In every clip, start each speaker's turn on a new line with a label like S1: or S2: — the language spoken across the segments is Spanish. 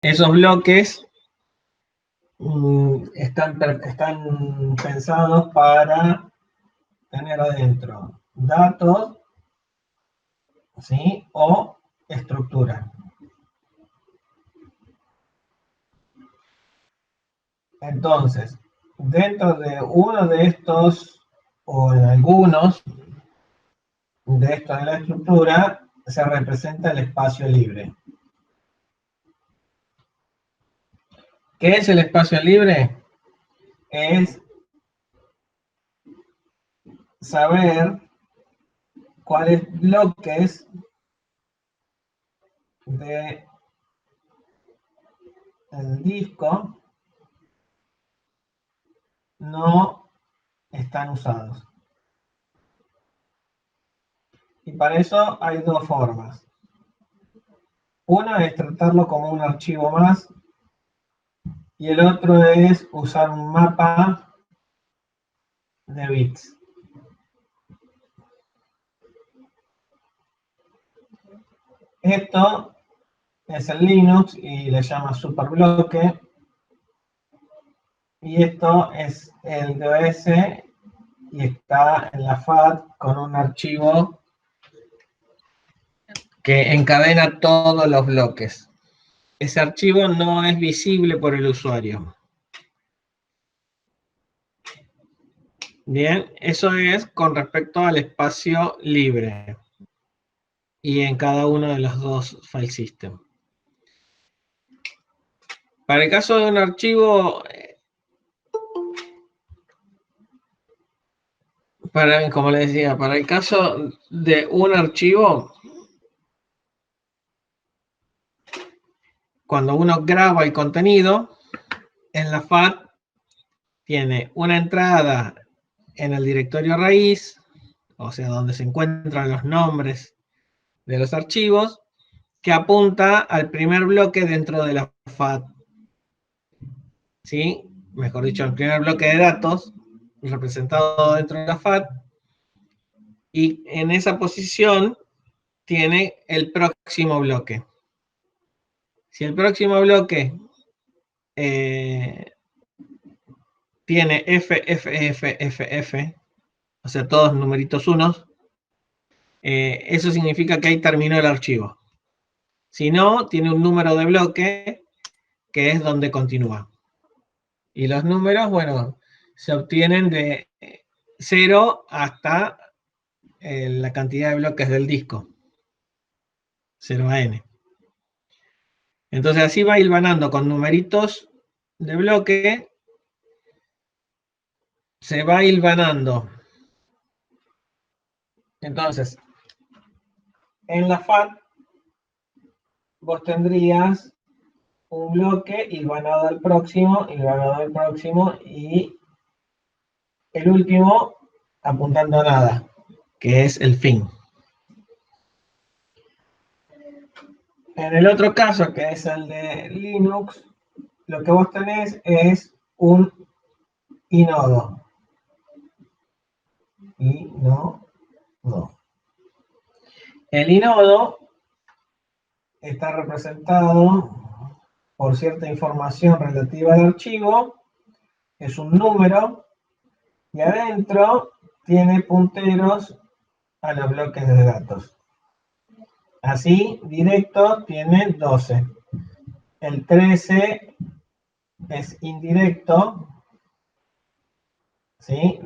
S1: Esos bloques están pensados para tener adentro datos, ¿sí? O estructura. Entonces, dentro de uno de estos, o en algunos de estos de la estructura, se representa el espacio libre. ¿Qué es el espacio libre? Es saber cuáles bloques del disco no están usados. Y para eso hay dos formas. Una es tratarlo como un archivo más, y el otro es usar un mapa de bits. Esto es el Linux y le llama superbloque. Y esto es el DOS y está en la FAT con un archivo que encadena todos los bloques. Ese archivo no es visible por el usuario. Bien, eso es con respecto al espacio libre y en cada uno de los dos file systems. Para el caso de un archivo, como les decía, para el caso de un archivo, cuando uno graba el contenido, en la FAT tiene una entrada en el directorio raíz, o sea, donde se encuentran los nombres de los archivos, que apunta al primer bloque dentro de la FAT. ¿Sí? Mejor dicho, el primer bloque de datos representado dentro de la FAT, y en esa posición tiene el próximo bloque. Si el próximo bloque tiene F, o sea, todos numeritos unos, eso significa que ahí terminó el archivo. Si no, tiene un número de bloque que es donde continúa. Y los números, bueno, se obtienen de 0 hasta la cantidad de bloques del disco, 0 a n. Entonces así va hilvanando con numeritos de bloque, se va hilvanando. Entonces, en la FAT, vos tendrías un bloque hilvanado al próximo, y el último apuntando a nada, que es el fin. En el otro caso, que es el de Linux, lo que vos tenés es un inodo. El inodo está representado por cierta información relativa al archivo, es un número, y adentro tiene punteros a los bloques de datos. Así, directo tiene 12. El 13 es indirecto, ¿sí?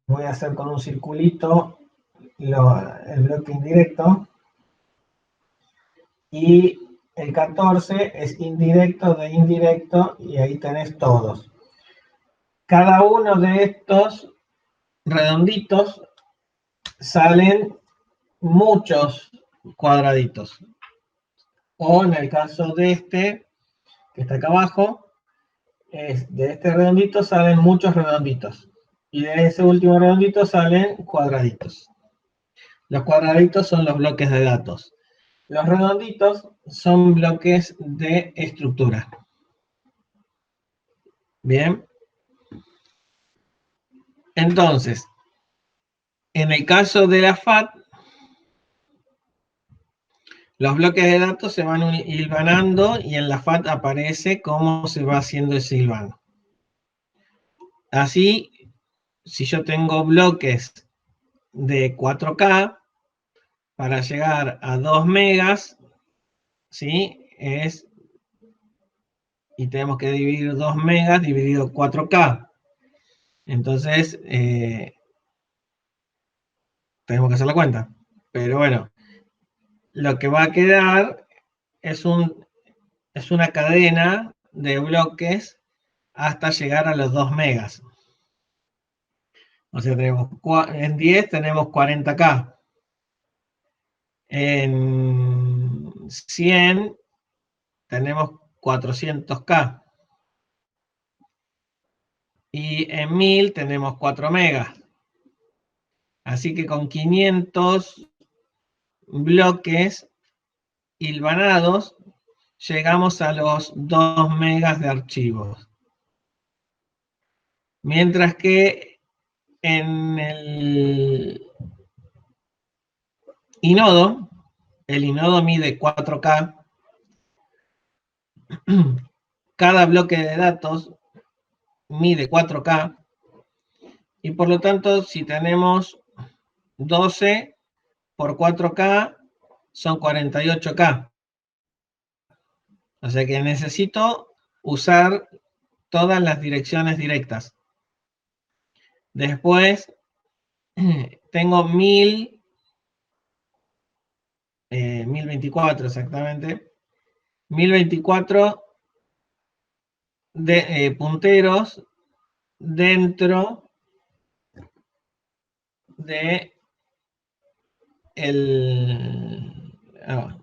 S1: Voy a hacer con un circulito el bloque indirecto. Y el 14 es indirecto de indirecto, y ahí tenés todos. Cada uno de estos redonditos salen muchos cuadraditos. O en el caso de este, que está acá abajo, de este redondito salen muchos redonditos. Y de ese último redondito salen cuadraditos. Los cuadraditos son los bloques de datos. Los redonditos son bloques de estructura. Bien. Entonces, en el caso de la FAT, Los bloques de datos se van hilvanando y en la FAT aparece cómo se va haciendo ese hilvano. Así, si yo tengo bloques de 4K, para llegar a 2 megas, ¿sí? Y tenemos que dividir 2 megas dividido 4K. Entonces, tenemos que hacer la cuenta. Pero bueno, lo que va a quedar es una cadena de bloques hasta llegar a los 2 megas. O sea, en 10 tenemos 40K. En 100 tenemos 400K. Y en 1000 tenemos 4 megas. Así que con 500 bloques hilvanados llegamos a los 2 megas de archivos. Mientras que en el inodo, el inodo mide 4K, cada bloque de datos mide 4K, y por lo tanto, si tenemos 12 por 4K, son 48K. O sea que necesito usar todas las direcciones directas. Después, tengo 1024 exactamente, 1024 de punteros dentro de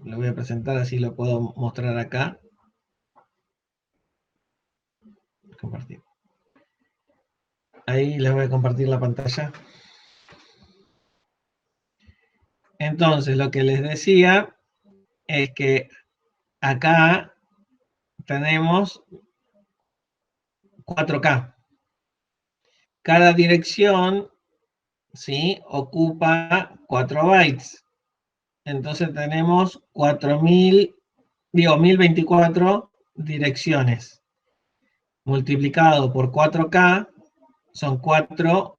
S1: lo voy a presentar así lo puedo mostrar acá. Compartir. Ahí les voy a compartir la pantalla. Entonces, lo que les decía es que acá tenemos 4K. Cada dirección, ¿sí?, ocupa 4 bytes. Entonces tenemos 1024 direcciones. Multiplicado por 4K, son 4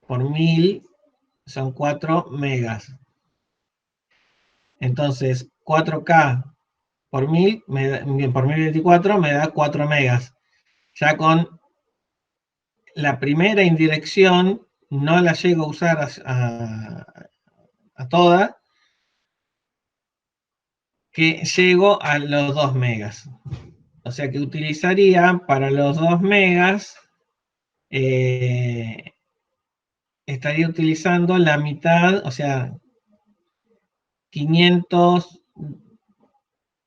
S1: por 1000, son 4 megas. Entonces, 4K por 1000, por 1024 me da 4 megas. Ya con la primera indirección no la llego a usar a todas, que llego a los 2 megas. O sea que utilizaría para los 2 megas, estaría utilizando la mitad, o sea, 500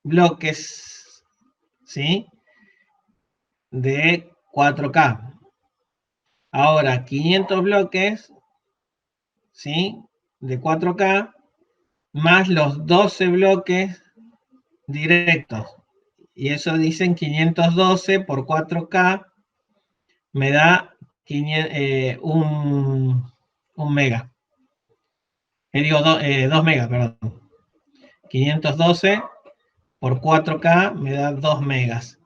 S1: bloques, ¿sí?, de 4K. Ahora, 500 bloques, ¿sí?, de 4K, más los 12 bloques directos. Y eso dicen 512 por 4K, me da 1 mega. Digo, 2 megas, perdón. 512 por 4K me da 2 megas.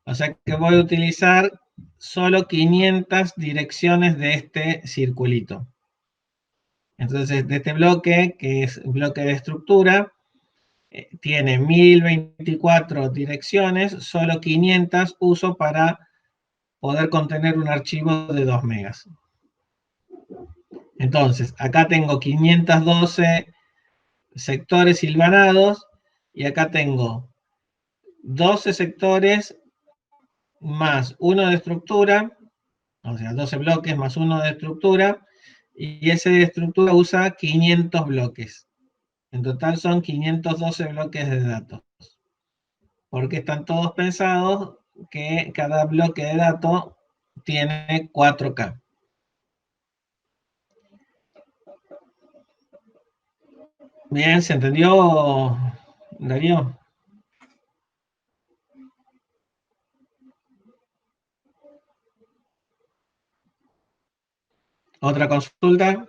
S1: O sea que voy a utilizar solo 500 direcciones de este circulito. Entonces, de este bloque, que es bloque de estructura, tiene 1024 direcciones, solo 500 uso para poder contener un archivo de 2 megas. Entonces, acá tengo 512 sectores hilvanados y acá tengo 12 sectores más uno de estructura, o sea, 12 bloques más uno de estructura, y ese de estructura usa 500 bloques. En total son 512 bloques de datos, porque están todos pensados que cada bloque de datos tiene 4K. Bien, ¿se entendió, Darío? ¿Otra consulta?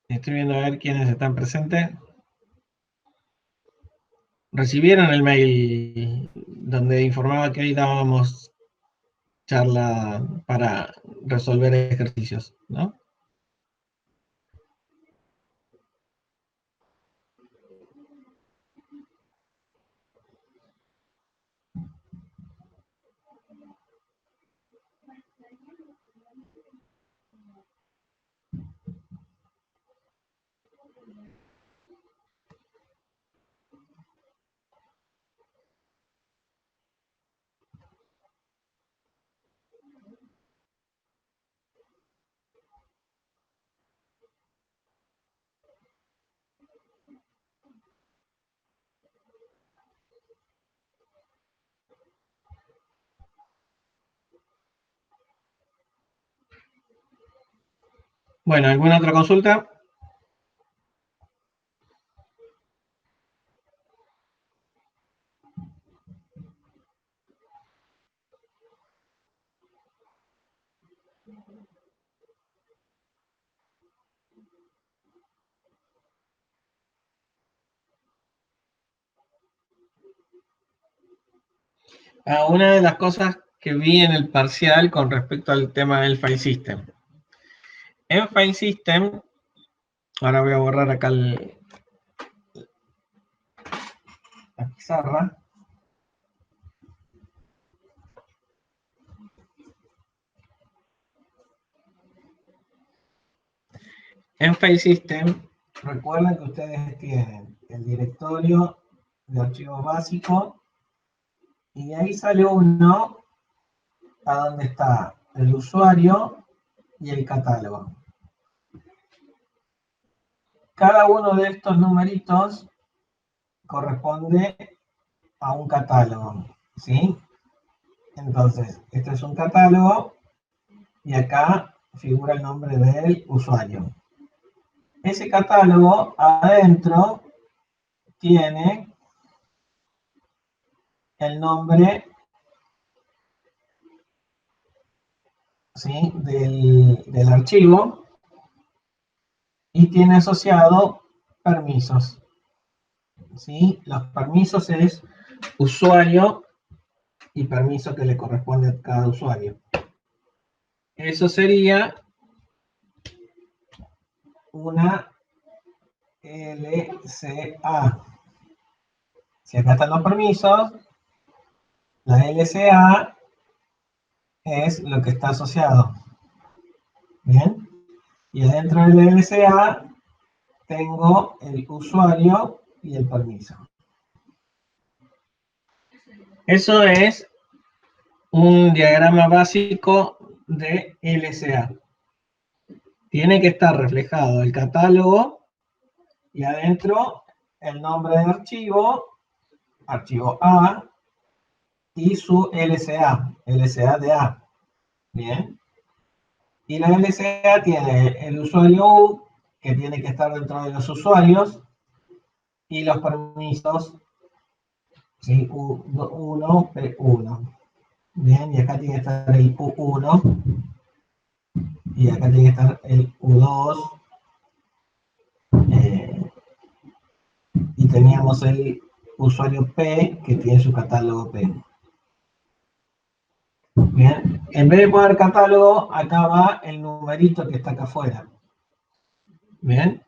S1: Estoy viendo a ver quiénes están presentes. ¿Recibieron el mail donde informaba que hoy dábamos charla para resolver ejercicios, ¿no? Bueno, ¿alguna otra consulta? Una de las cosas que vi en el parcial con respecto al tema del file system. En file system, ahora voy a borrar acá la pizarra. En file system, recuerden que ustedes tienen el directorio de archivos básicos y de ahí sale uno a donde está el usuario y el catálogo. Cada uno de estos numeritos corresponde a un catálogo, ¿sí? Entonces, este es un catálogo y acá figura el nombre del usuario. Ese catálogo adentro tiene el nombre, ¿sí?, del archivo y tiene asociado permisos, ¿sí? Los permisos es usuario y permiso que le corresponde a cada usuario. Eso sería una LCA. Si acá están los permisos, la LCA es lo que está asociado. ¿Bien? Y adentro de la LCA tengo el usuario y el permiso. Eso es un diagrama básico de LCA. Tiene que estar reflejado el catálogo y adentro el nombre del archivo, archivo A, y su LCA, LCA de A. Bien. Y la LCA tiene el usuario U, que tiene que estar dentro de los usuarios, y los permisos, ¿sí? U1, P1. Bien, y acá tiene que estar el U1, y acá tiene que estar el U2, y teníamos el usuario P, que tiene su catálogo P. Bien, en vez de poner catálogo, acá va el numerito que está acá afuera. Bien,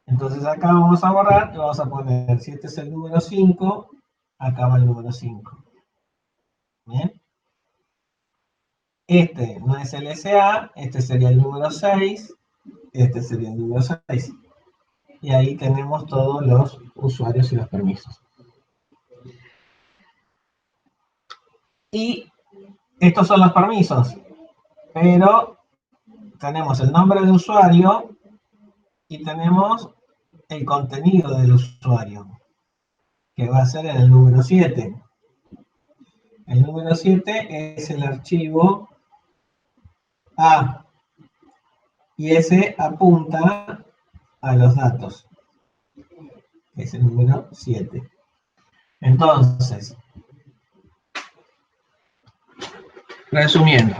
S1: entonces acá vamos a borrar y vamos a poner, si este es el número 5, acá va el número 5. Bien. Este no es el SA, este sería el número 6, este sería el número 6. Y ahí tenemos todos los usuarios y los permisos. Y estos son los permisos, pero tenemos el nombre del usuario y tenemos el contenido del usuario, que va a ser en el número 7. El número 7 es el archivo A y S apunta a los datos, que es el número 7. Entonces, resumiendo,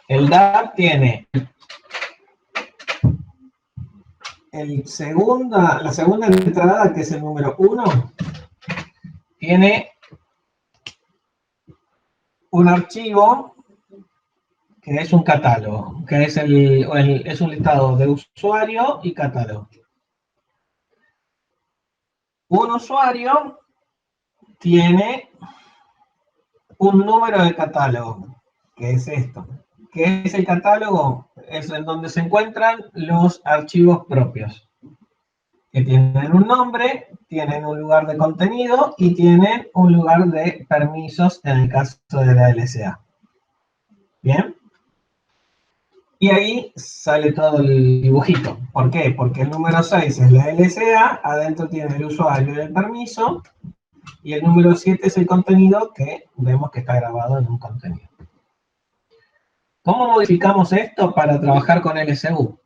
S1: el DAP tiene la segunda entrada, que es el número 1, tiene un archivo que es un catálogo, que es, es un listado de usuario y catálogo. Un usuario tiene un número de catálogo, que es esto. ¿Qué es el catálogo? Es en donde se encuentran los archivos propios, que tienen un nombre, tienen un lugar de contenido y tienen un lugar de permisos en el caso de la LSA. ¿Bien? Y ahí sale todo el dibujito. ¿Por qué? Porque el número 6 es la LSA, adentro tiene el usuario y el permiso, y el número 7 es el contenido que vemos que está grabado en un contenido. ¿Cómo modificamos esto para trabajar con LSU?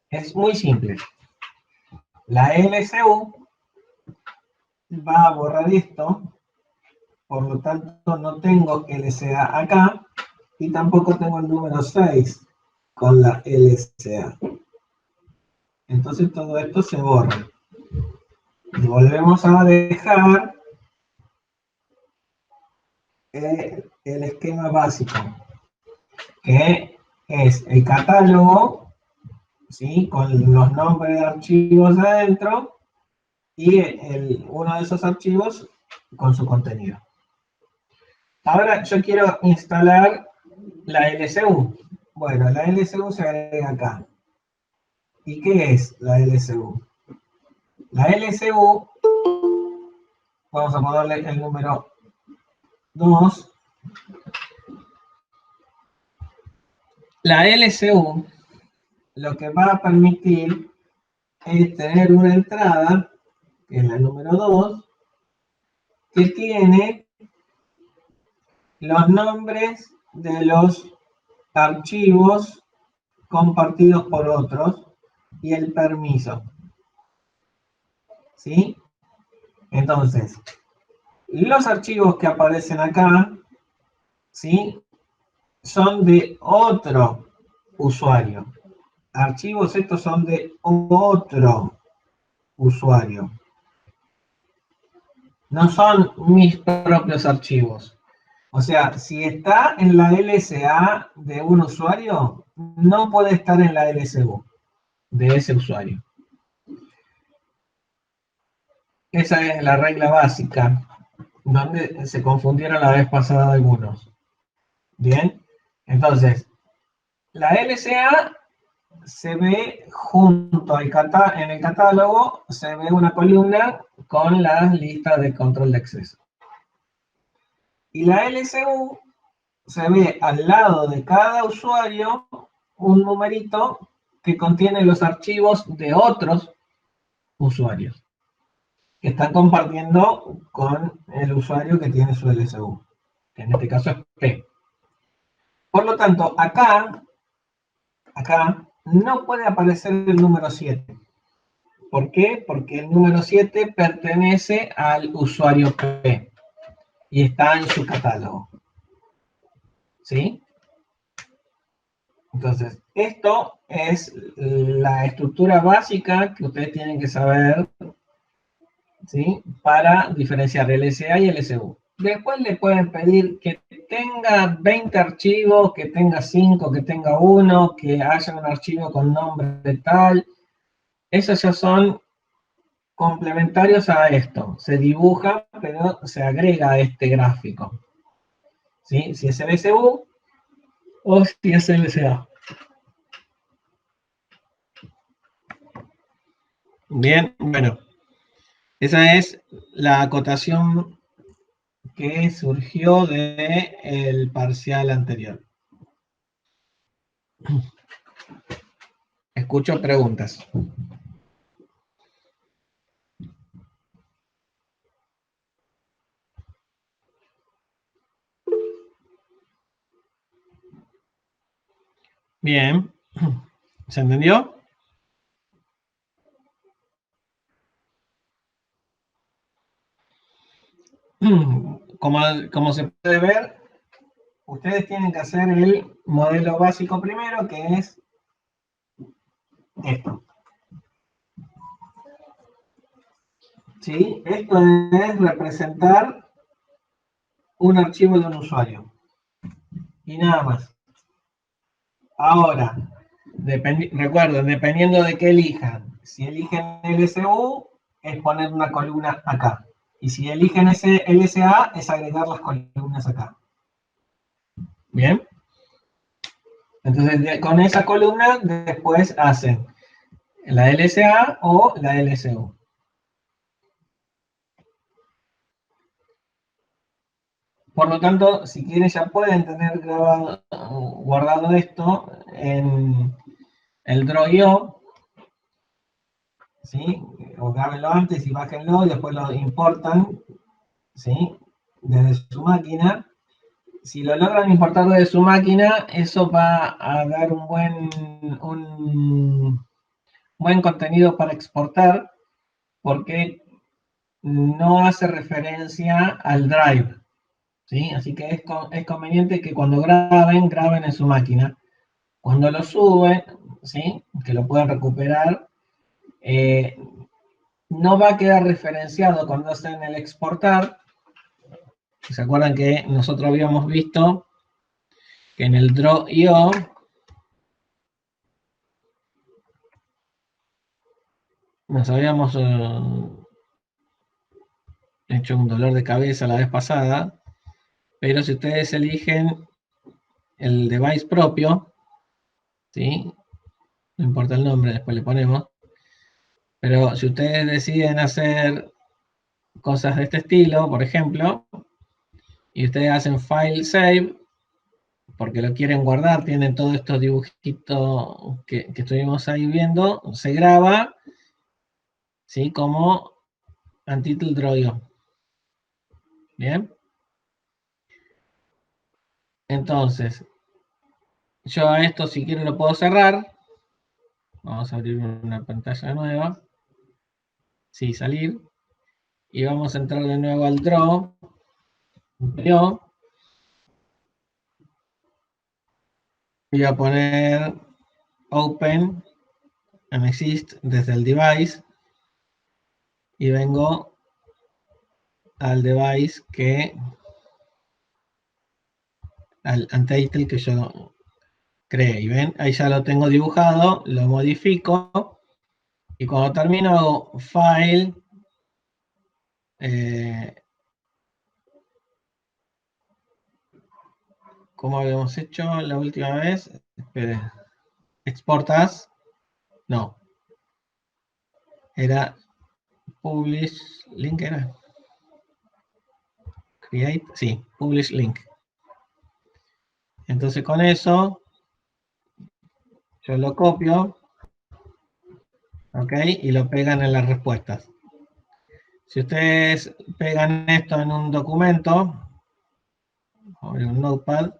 S1: Es muy simple. La LSU va a borrar esto, por lo tanto no tengo LSA acá, y tampoco tengo el número 6 con la LSA. Entonces todo esto se borra. Y volvemos a dejar el esquema básico, que es el catálogo, ¿sí? Con los nombres de archivos adentro y uno de esos archivos con su contenido. Ahora yo quiero instalar la LSU. Bueno, la LSU se agrega acá. ¿Y qué es la LSU? La LSU, vamos a ponerle el número 2. La LSU lo que va a permitir es tener una entrada, que es la número 2, que tiene los nombres de los archivos compartidos por otros y el permiso. ¿Sí? Entonces, los archivos que aparecen acá, ¿sí? Son de otro usuario. Archivos estos son de otro usuario. No son mis propios archivos. O sea, si está en la LSA de un usuario, no puede estar en la LSU de ese usuario. Esa es la regla básica, donde se confundieron la vez pasada algunos. Bien, entonces, la LSA se ve junto al en el catálogo, se ve una columna con las listas de control de acceso. Y la LSU se ve al lado de cada usuario un numerito que contiene los archivos de otros usuarios que están compartiendo con el usuario que tiene su LSU, que en este caso es P. Por lo tanto, acá no puede aparecer el número 7. ¿Por qué? Porque el número 7 pertenece al usuario P y está en su catálogo. ¿Sí? Entonces, esto es la estructura básica que ustedes tienen que saber, ¿sí? Para diferenciar LSA y LSU. Después le pueden pedir que tenga 20 archivos, que tenga 5, que tenga 1, que haya un archivo con nombre tal. Esos ya son complementarios a esto. Se dibuja, pero se agrega a este gráfico. ¿Sí? Si es LSU o si es LSA. Bien, bueno. Esa es la acotación que surgió del parcial anterior. Escucho preguntas. Bien. ¿Se entendió? Como se puede ver, ustedes tienen que hacer el modelo básico primero, que es esto. ¿Sí? Esto es representar un archivo de un usuario. Y nada más. Ahora, recuerden, dependiendo de qué elijan. Si eligen LSU, es poner una columna acá. Y si eligen LSA, es agregar las columnas acá. ¿Bien? Entonces, con esa columna, después hacen la LSA o la LSU. Por lo tanto, si quieren, ya pueden tener guardado esto en el Draw.io, ¿sí? O grábenlo antes y bájenlo y después lo importan, ¿sí? Desde su máquina. Si lo logran importar desde su máquina, eso va a dar un buen contenido para exportar, porque no hace referencia al drive, ¿sí? Así que es conveniente que cuando graben en su máquina. Cuando lo suben, ¿sí? Que lo puedan recuperar, no va a quedar referenciado cuando hacen el exportar. ¿Se acuerdan que nosotros habíamos visto que en el Draw.io nos habíamos hecho un dolor de cabeza la vez pasada, pero si ustedes eligen el device propio, ¿sí? No importa el nombre, después le ponemos, pero si ustedes deciden hacer cosas de este estilo, por ejemplo, y ustedes hacen File Save, porque lo quieren guardar, tienen todos estos dibujitos que estuvimos ahí viendo, se graba, ¿sí? Como Untitled Draw.io. Bien. Entonces, yo a esto, si quiero, lo puedo cerrar. Vamos a abrir una pantalla nueva. Sí, salir. Y vamos a entrar de nuevo al Draw. Voy a poner Open and Exist desde el device. Y vengo al device al Untitled que yo creé. Y ven, ahí ya lo tengo dibujado, lo modifico. Y cuando termino hago File, como habíamos hecho la última vez, espere, exportas, no, era Publish Link, era Create, sí, Publish Link. Entonces con eso yo lo copio, ok, y lo pegan en las respuestas. Si ustedes pegan esto en un documento o en un notepad,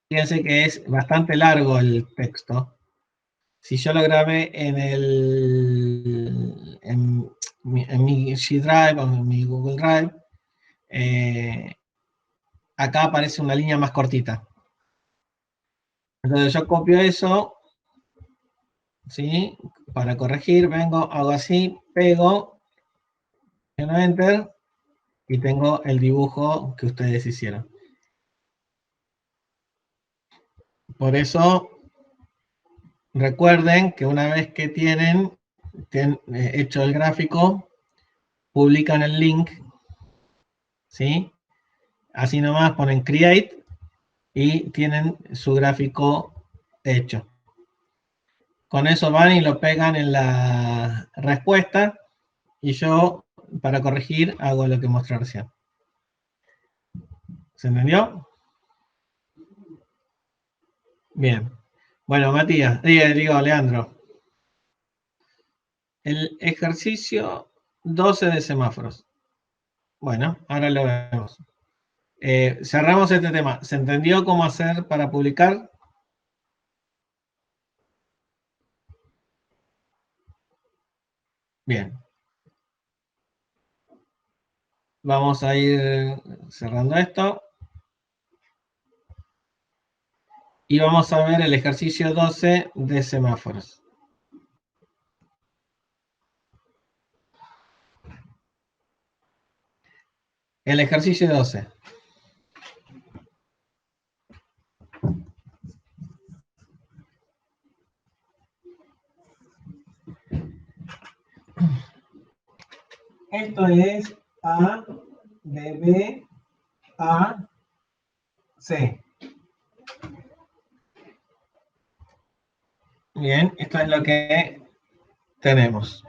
S1: fíjense que es bastante largo el texto. Si yo lo grabé en mi G Drive o en mi Google Drive, acá aparece una línea más cortita. Entonces yo copio eso, ¿sí? Para corregir, vengo, hago así, pego, Enter, y tengo el dibujo que ustedes hicieron. Por eso, recuerden que una vez que tienen hecho el gráfico, publican el link, ¿sí? Así nomás ponen Create y tienen su gráfico hecho. Con eso van y lo pegan en la respuesta y yo, para corregir, hago lo que mostré recién. ¿Se entendió? Bien. Bueno, Matías, digo, Leandro. El ejercicio 12 de semáforos. Bueno, ahora lo vemos. Cerramos este tema. ¿Se entendió cómo hacer para publicar? Bien. Vamos a ir cerrando esto. Y vamos a ver el ejercicio 12 de semáforos. El ejercicio 12. Esto es A, B, B, A, C. Bien, esto es lo que tenemos.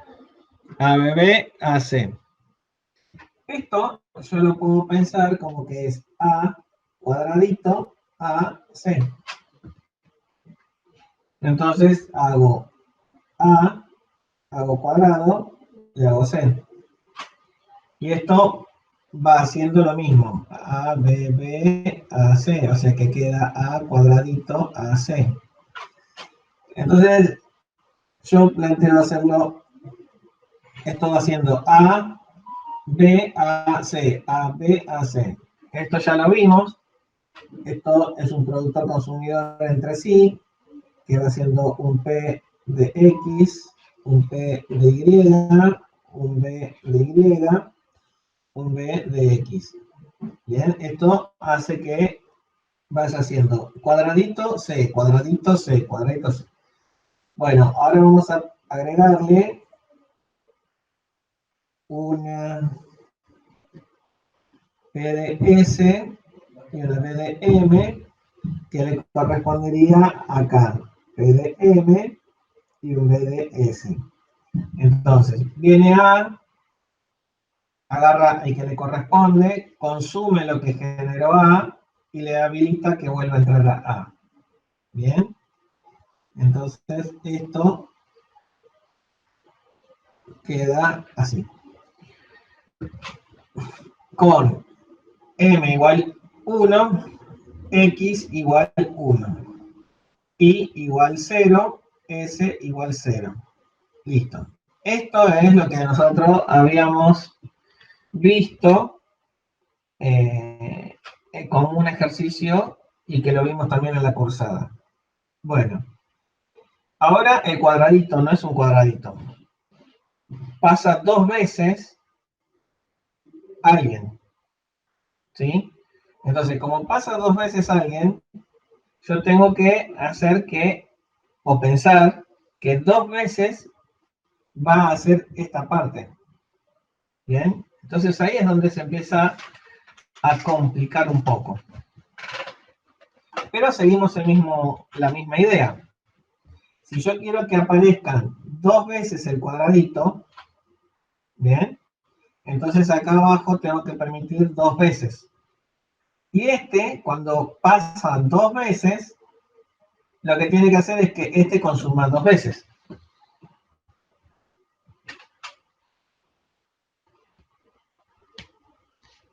S1: A, B, B, A, C. Esto yo lo puedo pensar como que es A cuadradito A, C. Entonces hago A, hago cuadrado y hago C. Y esto va haciendo lo mismo. A, B, B, A, C. O sea que queda A cuadradito A, C. Entonces yo planteo hacerlo, esto va haciendo A, B, A, C. A, B, A, C. Esto ya lo vimos. Esto es un productor consumidor entre sí, que va haciendo un P de X, un P de Y, un B de Y, un B de X. Bien, esto hace que vas haciendo cuadradito C, cuadradito C, cuadradito C. Bueno, ahora vamos a agregarle una P de S y una P de M que le correspondería acá. P de M y un B de S. Entonces, viene A, agarra el que le corresponde, consume lo que generó A y le habilita que vuelva a entrar a A. Bien. Entonces, esto queda así. Con M igual 1, X igual 1, Y igual 0, S igual 0. Listo. Esto es lo que nosotros habíamos visto como un ejercicio y que lo vimos también en la cursada. Bueno, ahora el cuadradito no es un cuadradito. Pasa dos veces alguien. ¿Sí? Entonces, como pasa dos veces alguien, yo tengo que hacer que, o pensar, que dos veces va a hacer esta parte. ¿Bien? Entonces ahí es donde se empieza a complicar un poco. Pero seguimos la misma idea. Si yo quiero que aparezcan dos veces el cuadradito, ¿bien? Entonces acá abajo tengo que permitir dos veces. Y cuando pasa dos veces, lo que tiene que hacer es que consuma dos veces.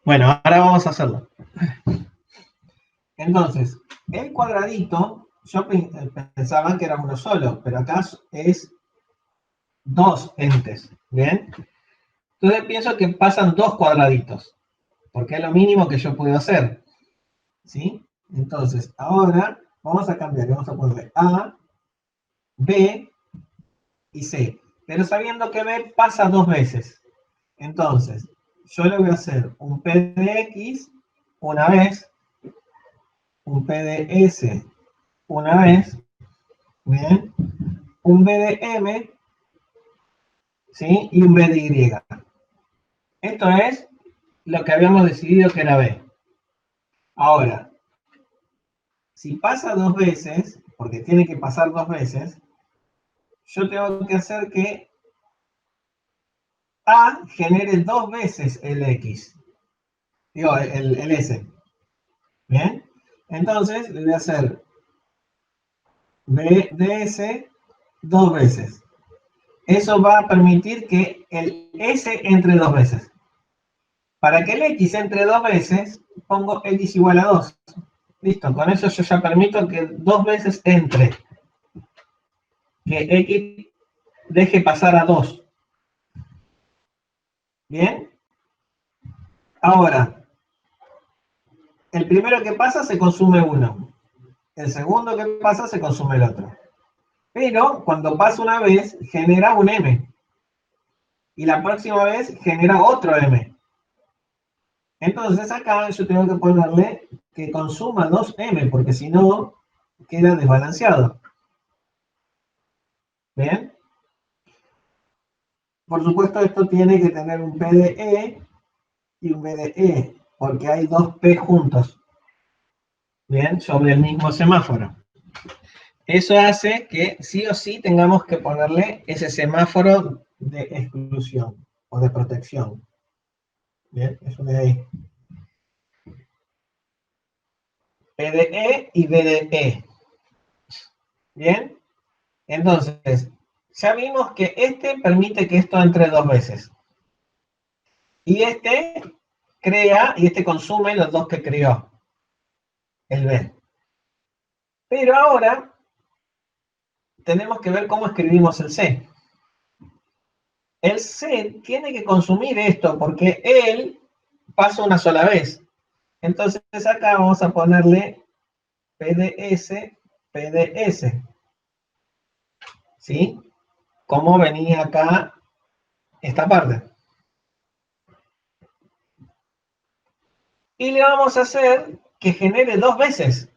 S1: Bueno, ahora vamos a hacerlo. Entonces, el cuadradito, yo pensaba que era uno solo, pero acá es dos entes, ¿bien? Entonces pienso que pasan dos cuadraditos, porque es lo mínimo que yo puedo hacer, ¿sí? Entonces, ahora vamos a cambiar, vamos a ponerle A, B y C, pero sabiendo que B pasa dos veces. Entonces, yo le voy a hacer un P de X una vez, un P de S una vez, ¿bien? Un B de M, ¿sí? Y un B de Y. Esto es lo que habíamos decidido que era B. Ahora, si pasa dos veces, porque tiene que pasar dos veces, yo tengo que hacer que A genere dos veces el X. Digo, el S. ¿Bien? Entonces, le voy a hacer B de S dos veces. Eso va a permitir que el S entre dos veces. Para que el X entre dos veces, pongo X igual a 2. Listo, con eso yo ya permito que dos veces entre. Que X deje pasar a 2. ¿Bien? Ahora, el primero que pasa se consume uno. El segundo que pasa se consume el otro. Pero cuando pasa una vez, genera un M. Y la próxima vez genera otro M. Entonces acá yo tengo que ponerle que consuma 2M, porque si no, queda desbalanceado. ¿Bien? Por supuesto, esto tiene que tener un P de E y un B de E, porque hay dos P juntos. ¿Bien? Sobre el mismo semáforo. Eso hace que sí o sí tengamos que ponerle ese semáforo de exclusión o de protección. Bien, eso de ahí. P de E y B de E. Bien, entonces, ya vimos que este permite que esto entre dos veces. Y este crea y este consume los dos que creó, el B. Pero ahora tenemos que ver cómo escribimos el C. El C tiene que consumir esto porque él pasa una sola vez. Entonces acá vamos a ponerle PDS, PDS. ¿Sí? Como venía acá esta parte. Y le vamos a hacer que genere dos veces.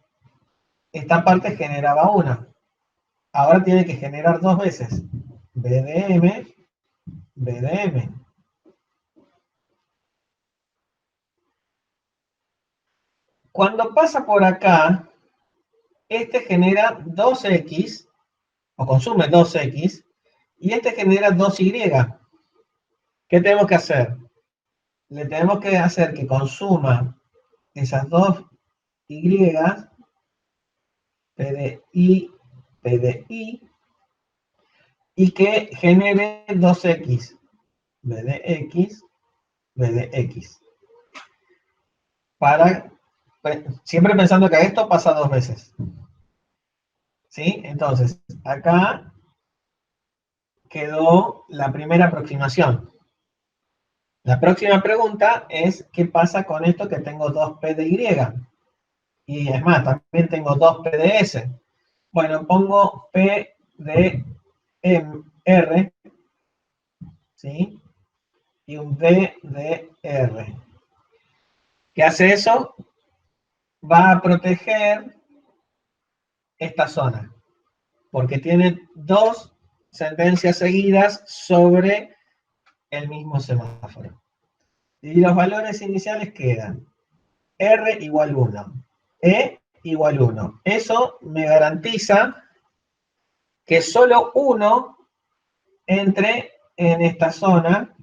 S1: Esta parte generaba una. Ahora tiene que generar dos veces. BDM, BDM. Cuando pasa por acá, este genera 2X, o consume 2X, y este genera 2Y. ¿Qué tenemos que hacer? Le tenemos que hacer que consuma esas dos Y, PDI, PDI, y que genere 2X, BDX, BDX. Para, siempre pensando que esto pasa dos veces. ¿Sí? Entonces, acá quedó la primera aproximación. La próxima pregunta es, ¿qué pasa con esto que tengo 2P de Y? Y es más, también tengo 2P de S. Bueno, pongo P de R, ¿sí? Y un D de R. ¿Qué hace eso? Va a proteger esta zona, porque tiene dos sentencias seguidas sobre el mismo semáforo. Y los valores iniciales quedan R igual 1, E igual 1. Eso me garantiza que solo uno entre en esta zona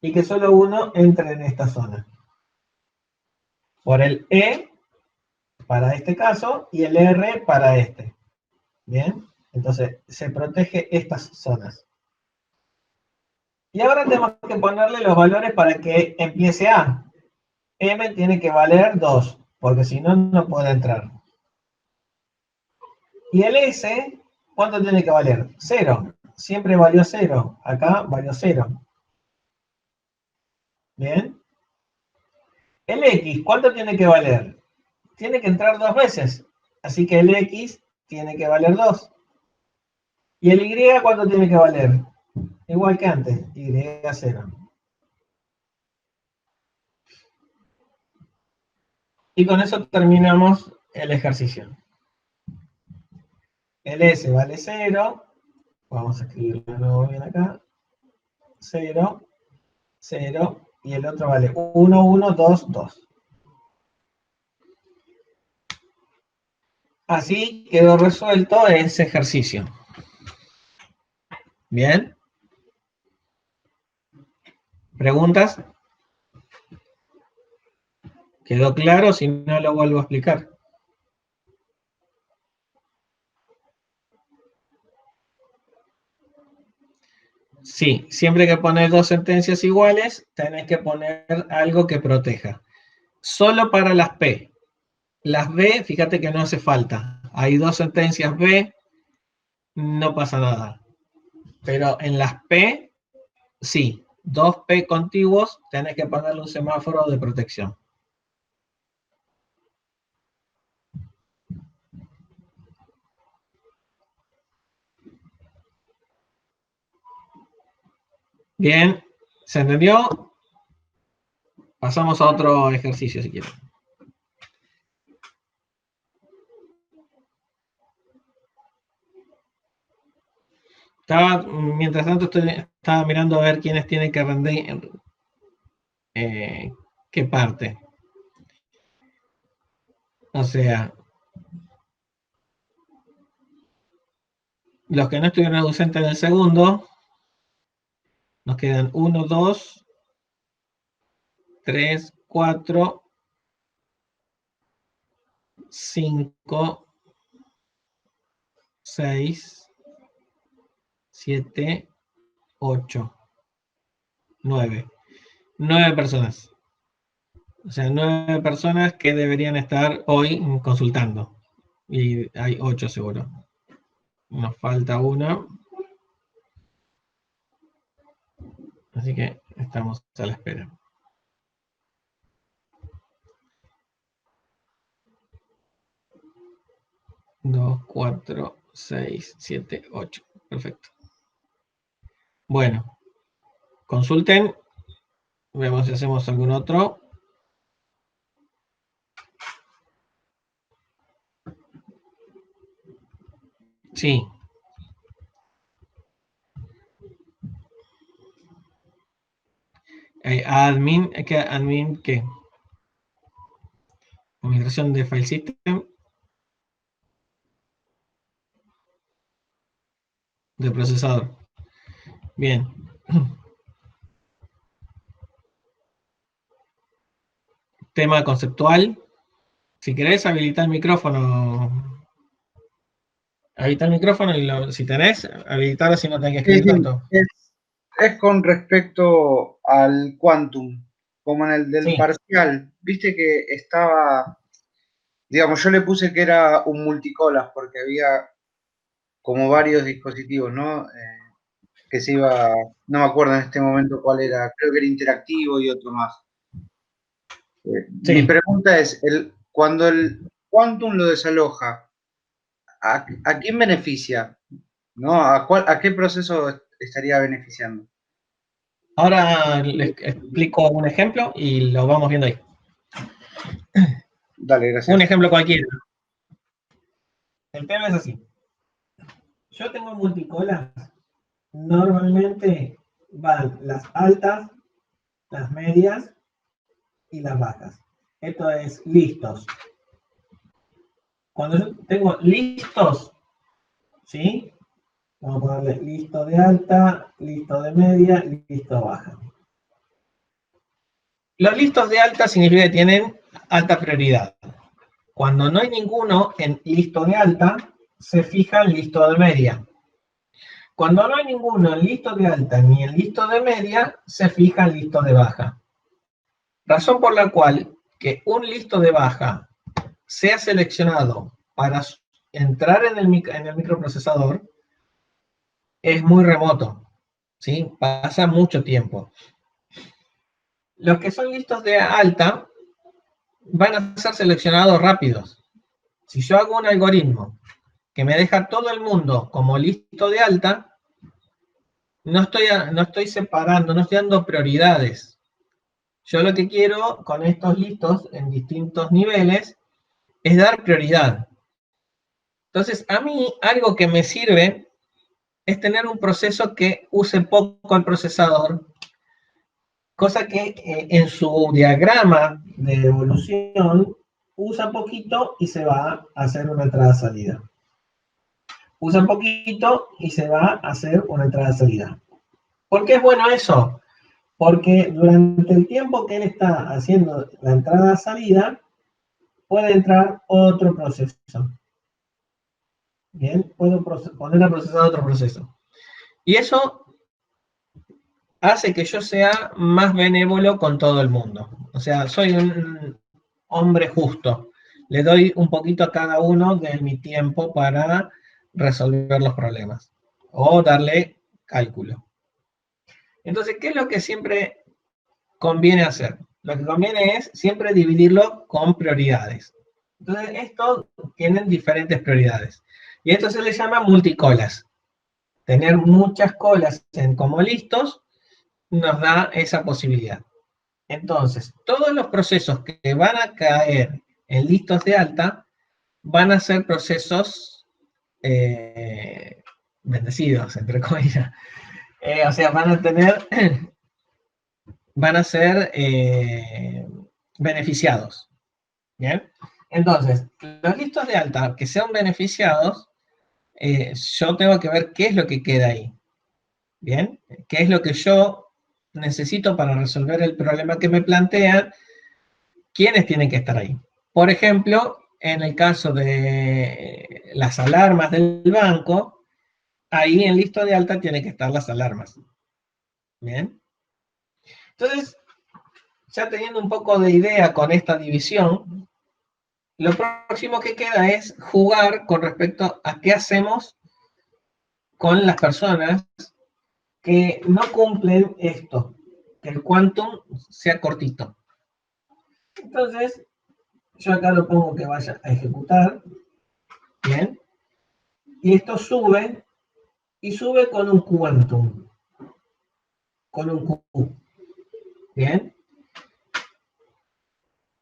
S1: y que solo uno entre en esta zona. Por el E para este caso y el R para este. Bien, entonces se protege estas zonas. Y ahora tenemos que ponerle los valores para que empiece A. M tiene que valer 2, porque si no, no puede entrar. Y el S, ¿cuánto tiene que valer? 0. Siempre valió 0. Acá valió 0. Bien. El X, ¿cuánto tiene que valer? Tiene que entrar dos veces. Así que el X tiene que valer 2. ¿Y el Y cuánto tiene que valer? Igual que antes, Y0. Y con eso terminamos el ejercicio. El S vale 0. Vamos a escribirlo de nuevo bien acá. 0, 0. Y el otro vale 1, 1, 2, 2. Así quedó resuelto ese ejercicio. Bien. ¿Preguntas? ¿Quedó claro? Si no, lo vuelvo a explicar. Sí, siempre que pones dos sentencias iguales, tenés que poner algo que proteja. Solo para las P. Las B, fíjate que no hace falta. Hay dos sentencias B, no pasa nada. Pero en las P, sí. dos P contiguos, tenés que ponerle un semáforo de protección. Bien, ¿se entendió? Pasamos a otro ejercicio si quieren. Mientras tanto estaba mirando a ver quiénes tienen que rendir qué parte. O sea, los que no estuvieron ausentes en el segundo, nos quedan 1, 2, 3, 4, 5, 6, 7, 8, 9. 9 personas. O sea, 9 personas que deberían estar hoy consultando. Y hay 8 seguro. Nos falta una. Así que estamos a la espera. Dos, 4, 6, 7, 8. Perfecto. Bueno, consulten. Veamos si hacemos algún otro. Sí. Admin, admin, ¿qué? Administración de file system. De procesador. Bien. Tema conceptual. Si querés, habilitar el micrófono. Habilitar el micrófono y si tenés, habilitarlo si no tenés que escribir tanto.
S2: Es con respecto al quantum, como en el del
S1: Sí.
S2: parcial. Viste que estaba, digamos, yo le puse que era un multicolas porque había como varios dispositivos, ¿no? Que se iba, no me acuerdo en este momento cuál era, creo que era interactivo y otro más.
S1: Sí.
S2: Mi pregunta es, cuando el quantum lo desaloja, ¿a quién beneficia? ¿No? ¿A qué proceso estaría beneficiando?
S1: Ahora les explico un ejemplo y lo vamos viendo ahí.
S2: Dale, gracias.
S1: Un ejemplo cualquiera. El tema es así. Yo tengo multicolas. Normalmente van las altas, las medias y las bajas. Esto es listos. Cuando yo tengo listos, ¿sí? Vamos a ponerle listo de alta, listo de media, listo baja. Los listos de alta significa que tienen alta prioridad. Cuando no hay ninguno en listo de alta, se fija en listo de media. Cuando no hay ninguno en listo de alta ni en listo de media, se fija en listo de baja. Razón por la cual que un listo de baja sea seleccionado para entrar en el microprocesador es muy remoto, ¿sí? Pasa mucho tiempo. Los que son listos de alta van a ser seleccionados rápidos. Si yo hago un algoritmo que me deja todo el mundo como listo de alta, no estoy separando, no estoy dando prioridades. Yo lo que quiero con estos listos en distintos niveles es dar prioridad. Entonces, a mí algo que me sirve es tener un proceso que use poco el procesador, cosa que en su diagrama de evolución usa poquito y se va a hacer una entrada-salida. Usa un poquito y se va a hacer una entrada-salida. ¿Por qué es bueno eso? Porque durante el tiempo que él está haciendo la entrada-salida, puede entrar otro proceso. Bien, puedo poner a procesar otro proceso. Y eso hace que yo sea más benévolo con todo el mundo. O sea, soy un hombre justo. Le doy un poquito a cada uno de mi tiempo para resolver los problemas o darle cálculo. Entonces, ¿qué es lo que siempre conviene hacer? Lo que conviene es siempre dividirlo con prioridades. Entonces, estos tienen diferentes prioridades. Y esto se le llama multicolas. Tener muchas colas como listos nos da esa posibilidad. Entonces, todos los procesos que van a caer en listos de alta van a ser procesos bendecidos, entre comillas. O sea, van a ser beneficiados. ¿Bien? Entonces, los listos de alta que sean beneficiados, yo tengo que ver qué es lo que queda ahí. ¿Bien? ¿Qué es lo que yo necesito para resolver el problema que me plantean? ¿Quiénes tienen que estar ahí? Por ejemplo, en el caso de las alarmas del banco, ahí en listo de alta tienen que estar las alarmas. ¿Bien? Entonces, ya teniendo un poco de idea con esta división, lo próximo que queda es jugar con respecto a qué hacemos con las personas que no cumplen esto, que el quantum sea cortito. Entonces, yo acá lo pongo que vaya a ejecutar, ¿bien? Y esto sube, y sube con un quantum, con un Q, ¿bien?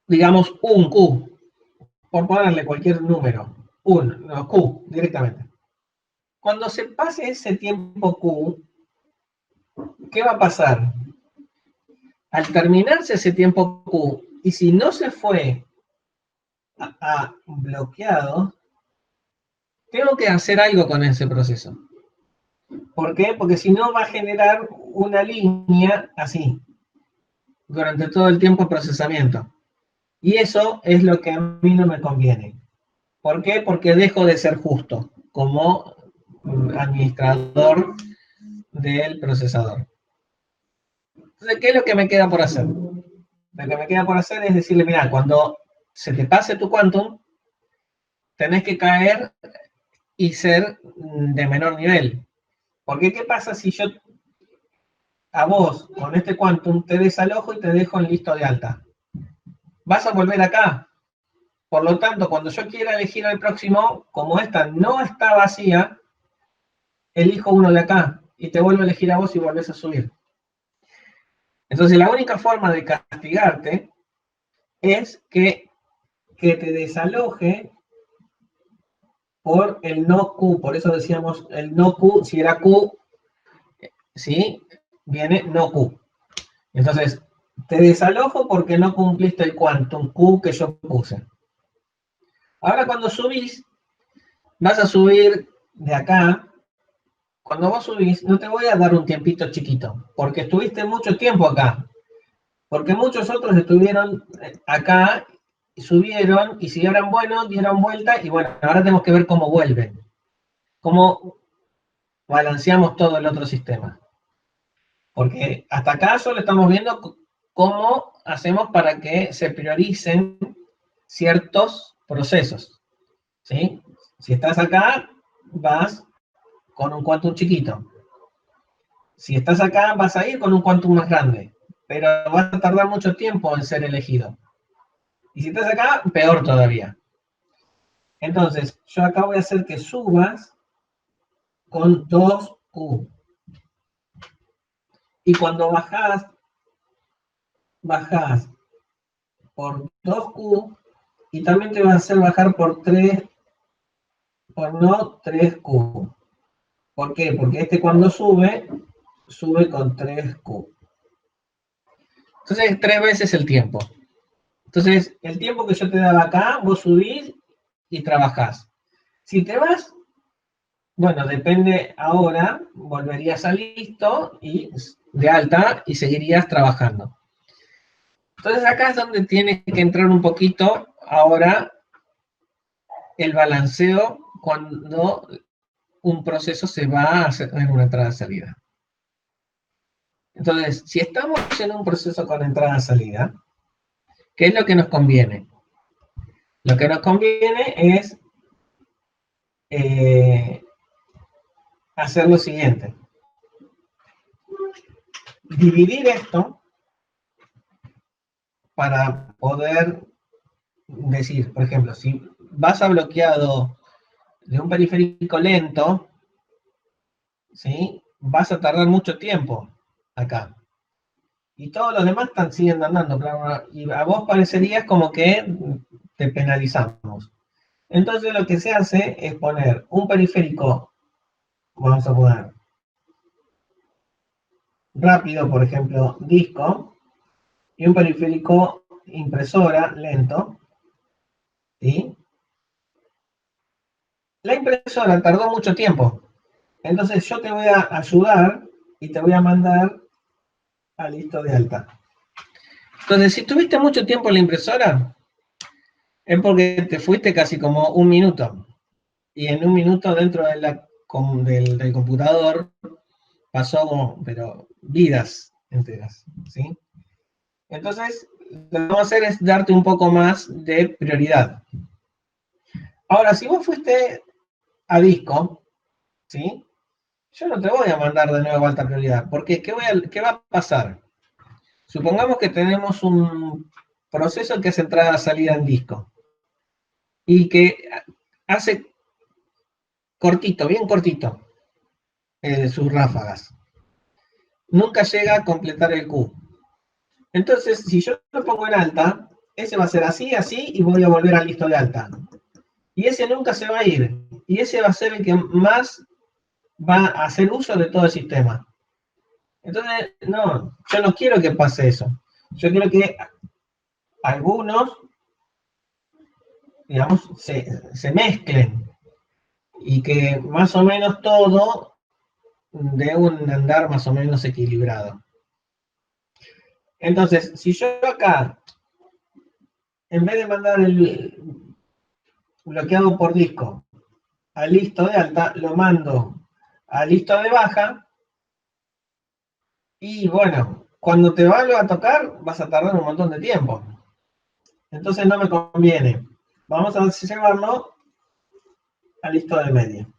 S1: Digamos un Q, por ponerle cualquier número, no, Q, directamente. Cuando se pase ese tiempo Q, ¿qué va a pasar? Al terminarse ese tiempo Q, y si no se fue a bloqueado, tengo que hacer algo con ese proceso. ¿Por qué? Porque si no va a generar una línea así, durante todo el tiempo de procesamiento. Y eso es lo que a mí no me conviene. ¿Por qué? Porque dejo de ser justo como administrador del procesador. Entonces, ¿qué es lo que me queda por hacer? Lo que me queda por hacer es decirle, mira, cuando se te pase tu quantum, tenés que caer y ser de menor nivel. Porque ¿qué pasa si yo a vos con este quantum te desalojo y te dejo en listo de alta? Vas a volver acá. Por lo tanto, cuando yo quiera elegir al próximo, como esta no está vacía, elijo uno de acá y te vuelvo a elegir a vos y volvés a subir. Entonces, la única forma de castigarte es que te desaloje por el no Q. Por eso decíamos el no Q, si era Q, ¿sí? Viene no Q. Entonces, te desalojo porque no cumpliste el quantum Q que yo puse. Ahora cuando subís, vas a subir de acá. Cuando vos subís, no te voy a dar un tiempito chiquito, porque estuviste mucho tiempo acá. Porque muchos otros estuvieron acá, y subieron, y si eran buenos, dieron vuelta, y bueno, ahora tenemos que ver cómo vuelven. Cómo balanceamos todo el otro sistema. Porque hasta acá solo estamos viendo cómo hacemos para que se prioricen ciertos procesos. ¿Sí? Si estás acá, vas con un quantum chiquito. Si estás acá, vas a ir con un quantum más grande, pero vas a tardar mucho tiempo en ser elegido. Y si estás acá, peor todavía. Entonces, yo acá voy a hacer que subas con 2Q. Y cuando bajás por 2Q y también te va a hacer bajar por 3Q. ¿Por qué? Porque este cuando sube con 3Q. Entonces, 3 veces el tiempo. Entonces, el tiempo que yo te daba acá, vos subís y trabajás. Si te vas, bueno, depende ahora, volverías a listo y de alta y seguirías trabajando. Entonces acá es donde tiene que entrar un poquito ahora el balanceo cuando un proceso se va a hacer en una entrada-salida. Entonces, si estamos en un proceso con entrada-salida, ¿qué es lo que nos conviene? Lo que nos conviene es hacer lo siguiente. dividir esto para poder decir, por ejemplo, si vas a bloqueado de un periférico lento, ¿sí? Vas a tardar mucho tiempo acá. Y todos los demás siguen andando, y a vos parecerías como que te penalizamos. Entonces lo que se hace es poner un periférico, vamos a poner rápido, por ejemplo, disco, y un periférico impresora lento, ¿sí? La impresora tardó mucho tiempo, entonces yo te voy a ayudar y te voy a mandar a listo de alta. Entonces, si tuviste mucho tiempo en la impresora, es porque te fuiste casi como un minuto. Y en un minuto dentro de del computador pasó, pero vidas enteras, ¿sí? Entonces, lo que vamos a hacer es darte un poco más de prioridad. Ahora, si vos fuiste a disco, ¿sí? Yo no te voy a mandar de nuevo a alta prioridad, porque ¿qué va a pasar? Supongamos que tenemos un proceso que es entrada-salida en disco y que hace cortito, bien cortito, sus ráfagas. Nunca llega a completar el Q. Entonces, si yo lo pongo en alta, ese va a ser así, así, y voy a volver al listo de alta. Y ese nunca se va a ir. Y ese va a ser el que más va a hacer uso de todo el sistema. Entonces, no, yo no quiero que pase eso. Yo quiero que algunos, digamos, se mezclen y que más o menos todo dé un andar más o menos equilibrado. Entonces, si yo acá, en vez de mandar el bloqueado por disco a listo de alta, lo mando a listo de baja, y bueno, cuando te vuelva a tocar, vas a tardar un montón de tiempo. Entonces no me conviene. Vamos a llevarlo a listo de medio.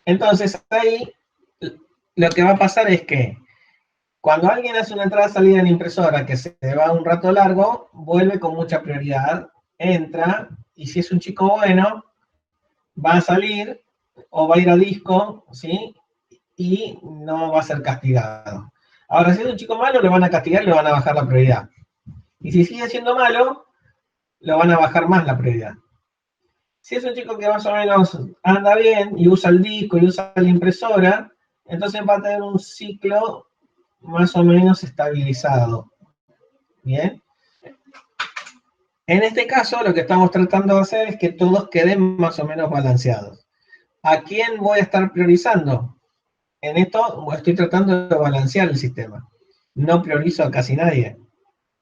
S1: Entonces ahí lo que va a pasar es que cuando alguien hace una entrada-salida en la impresora que se va un rato largo, vuelve con mucha prioridad, entra, y si es un chico bueno, va a salir o va a ir a disco, ¿sí? Y no va a ser castigado. Ahora, si es un chico malo, le van a castigar y le van a bajar la prioridad. Y si sigue siendo malo, le van a bajar más la prioridad. Si es un chico que más o menos anda bien y usa el disco y usa la impresora, entonces va a tener un ciclo más o menos estabilizado. ¿Bien? En este caso, lo que estamos tratando de hacer es que todos queden más o menos balanceados. ¿A quién voy a estar priorizando? En esto estoy tratando de balancear el sistema. No priorizo a casi nadie.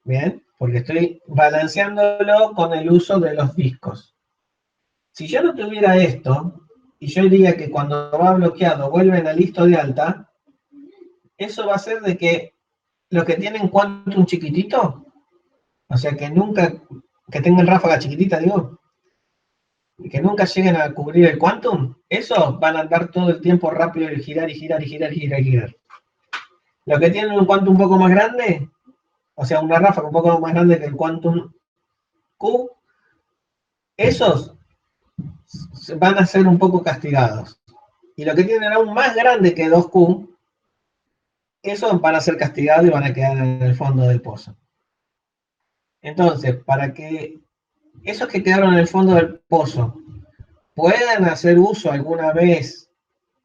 S1: ¿Bien? Porque estoy balanceándolo con el uso de los discos. Si yo no tuviera esto, y yo diría que cuando va bloqueado vuelven a listo de alta, eso va a hacer de que los que tienen quantum chiquitito, o sea que nunca, que tengan ráfaga chiquitita, digo, que nunca lleguen a cubrir el quantum, esos van a andar todo el tiempo rápido y girar y girar y girar y girar y girar. Los que tienen un quantum un poco más grande, o sea, una ráfaga un poco más grande que el quantum Q, esos van a ser un poco castigados. Y los que tienen aún más grande que 2Q, esos van a ser castigados y van a quedar en el fondo del pozo. Entonces, para que esos que quedaron en el fondo del pozo puedan hacer uso alguna vez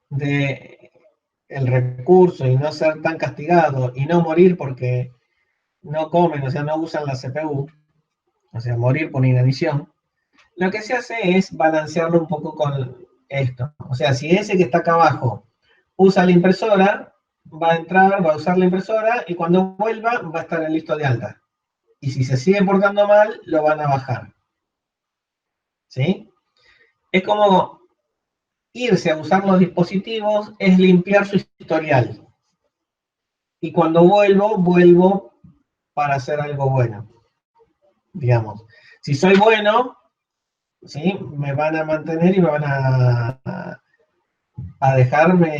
S1: del recurso y no ser tan castigados y no morir porque no comen, o sea, no usan la CPU, o sea, morir por inanición, lo que se hace es balancearlo un poco con esto. O sea, si ese que está acá abajo usa la impresora, va a entrar, va a usar la impresora y cuando vuelva va a estar en listo de alta. Y si se sigue portando mal, lo van a bajar. ¿Sí? Es como irse a usar los dispositivos, es limpiar su historial. Y cuando vuelvo para hacer algo bueno. Digamos, si soy bueno, ¿sí? Me van a mantener y me van a dejarme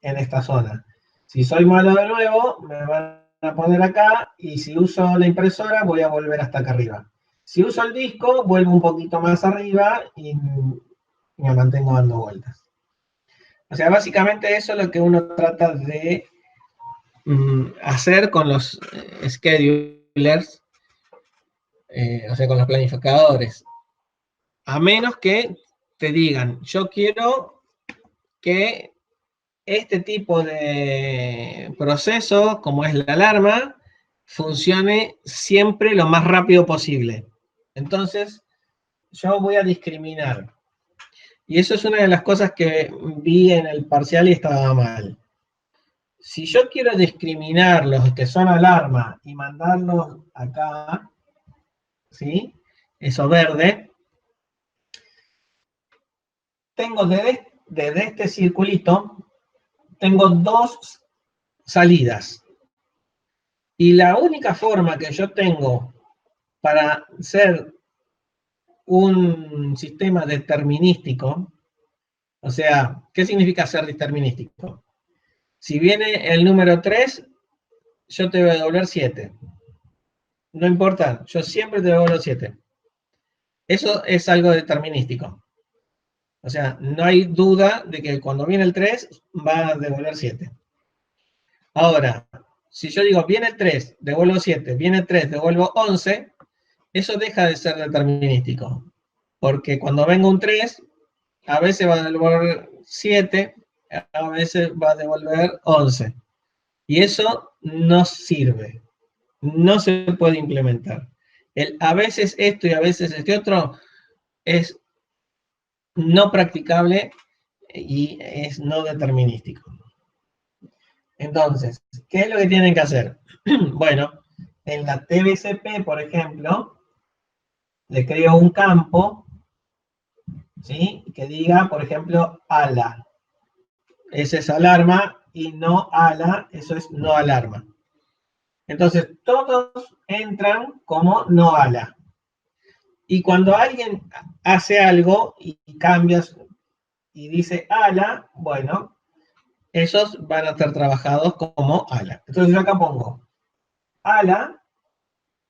S1: en esta zona. Si soy malo de nuevo, me van a poner acá, y si uso la impresora, voy a volver hasta acá arriba. Si uso el disco, vuelvo un poquito más arriba y me mantengo dando vueltas. O sea, básicamente eso es lo que uno trata de hacer con los schedulers, o sea, con los planificadores. A menos que te digan, yo quiero que este tipo de proceso, como es la alarma, funcione siempre lo más rápido posible. Entonces, yo voy a discriminar. Y eso es una de las cosas que vi en el parcial y estaba mal. Si yo quiero discriminar los que son alarma y mandarlos acá, ¿sí? Eso verde, tengo desde este circulito, tengo dos salidas. Y la única forma que yo tengo para ser un sistema determinístico, o sea, ¿qué significa ser determinístico? Si viene el número 3, yo te voy a devolver 7. No importa, yo siempre te devuelvo 7. Eso es algo determinístico. O sea, no hay duda de que cuando viene el 3, va a devolver 7. Ahora, si yo digo, viene el 3, devuelvo 7, viene el 3, devuelvo 11, eso deja de ser determinístico. Porque cuando venga un 3, a veces va a devolver 7, a veces va a devolver 11. Y eso no sirve. No se puede implementar. El a veces esto y a veces este otro es no practicable y es no determinístico. Entonces, ¿qué es lo que tienen que hacer? Bueno, en la TBCP, por ejemplo, le creo un campo, ¿sí? Que diga, por ejemplo, ALA. Ese es alarma, y no ALA, eso es no alarma. Entonces, todos entran como no ALA. Y cuando alguien hace algo y cambias y dice ALA, bueno, esos van a estar trabajados como ALA. Entonces yo acá pongo ALA,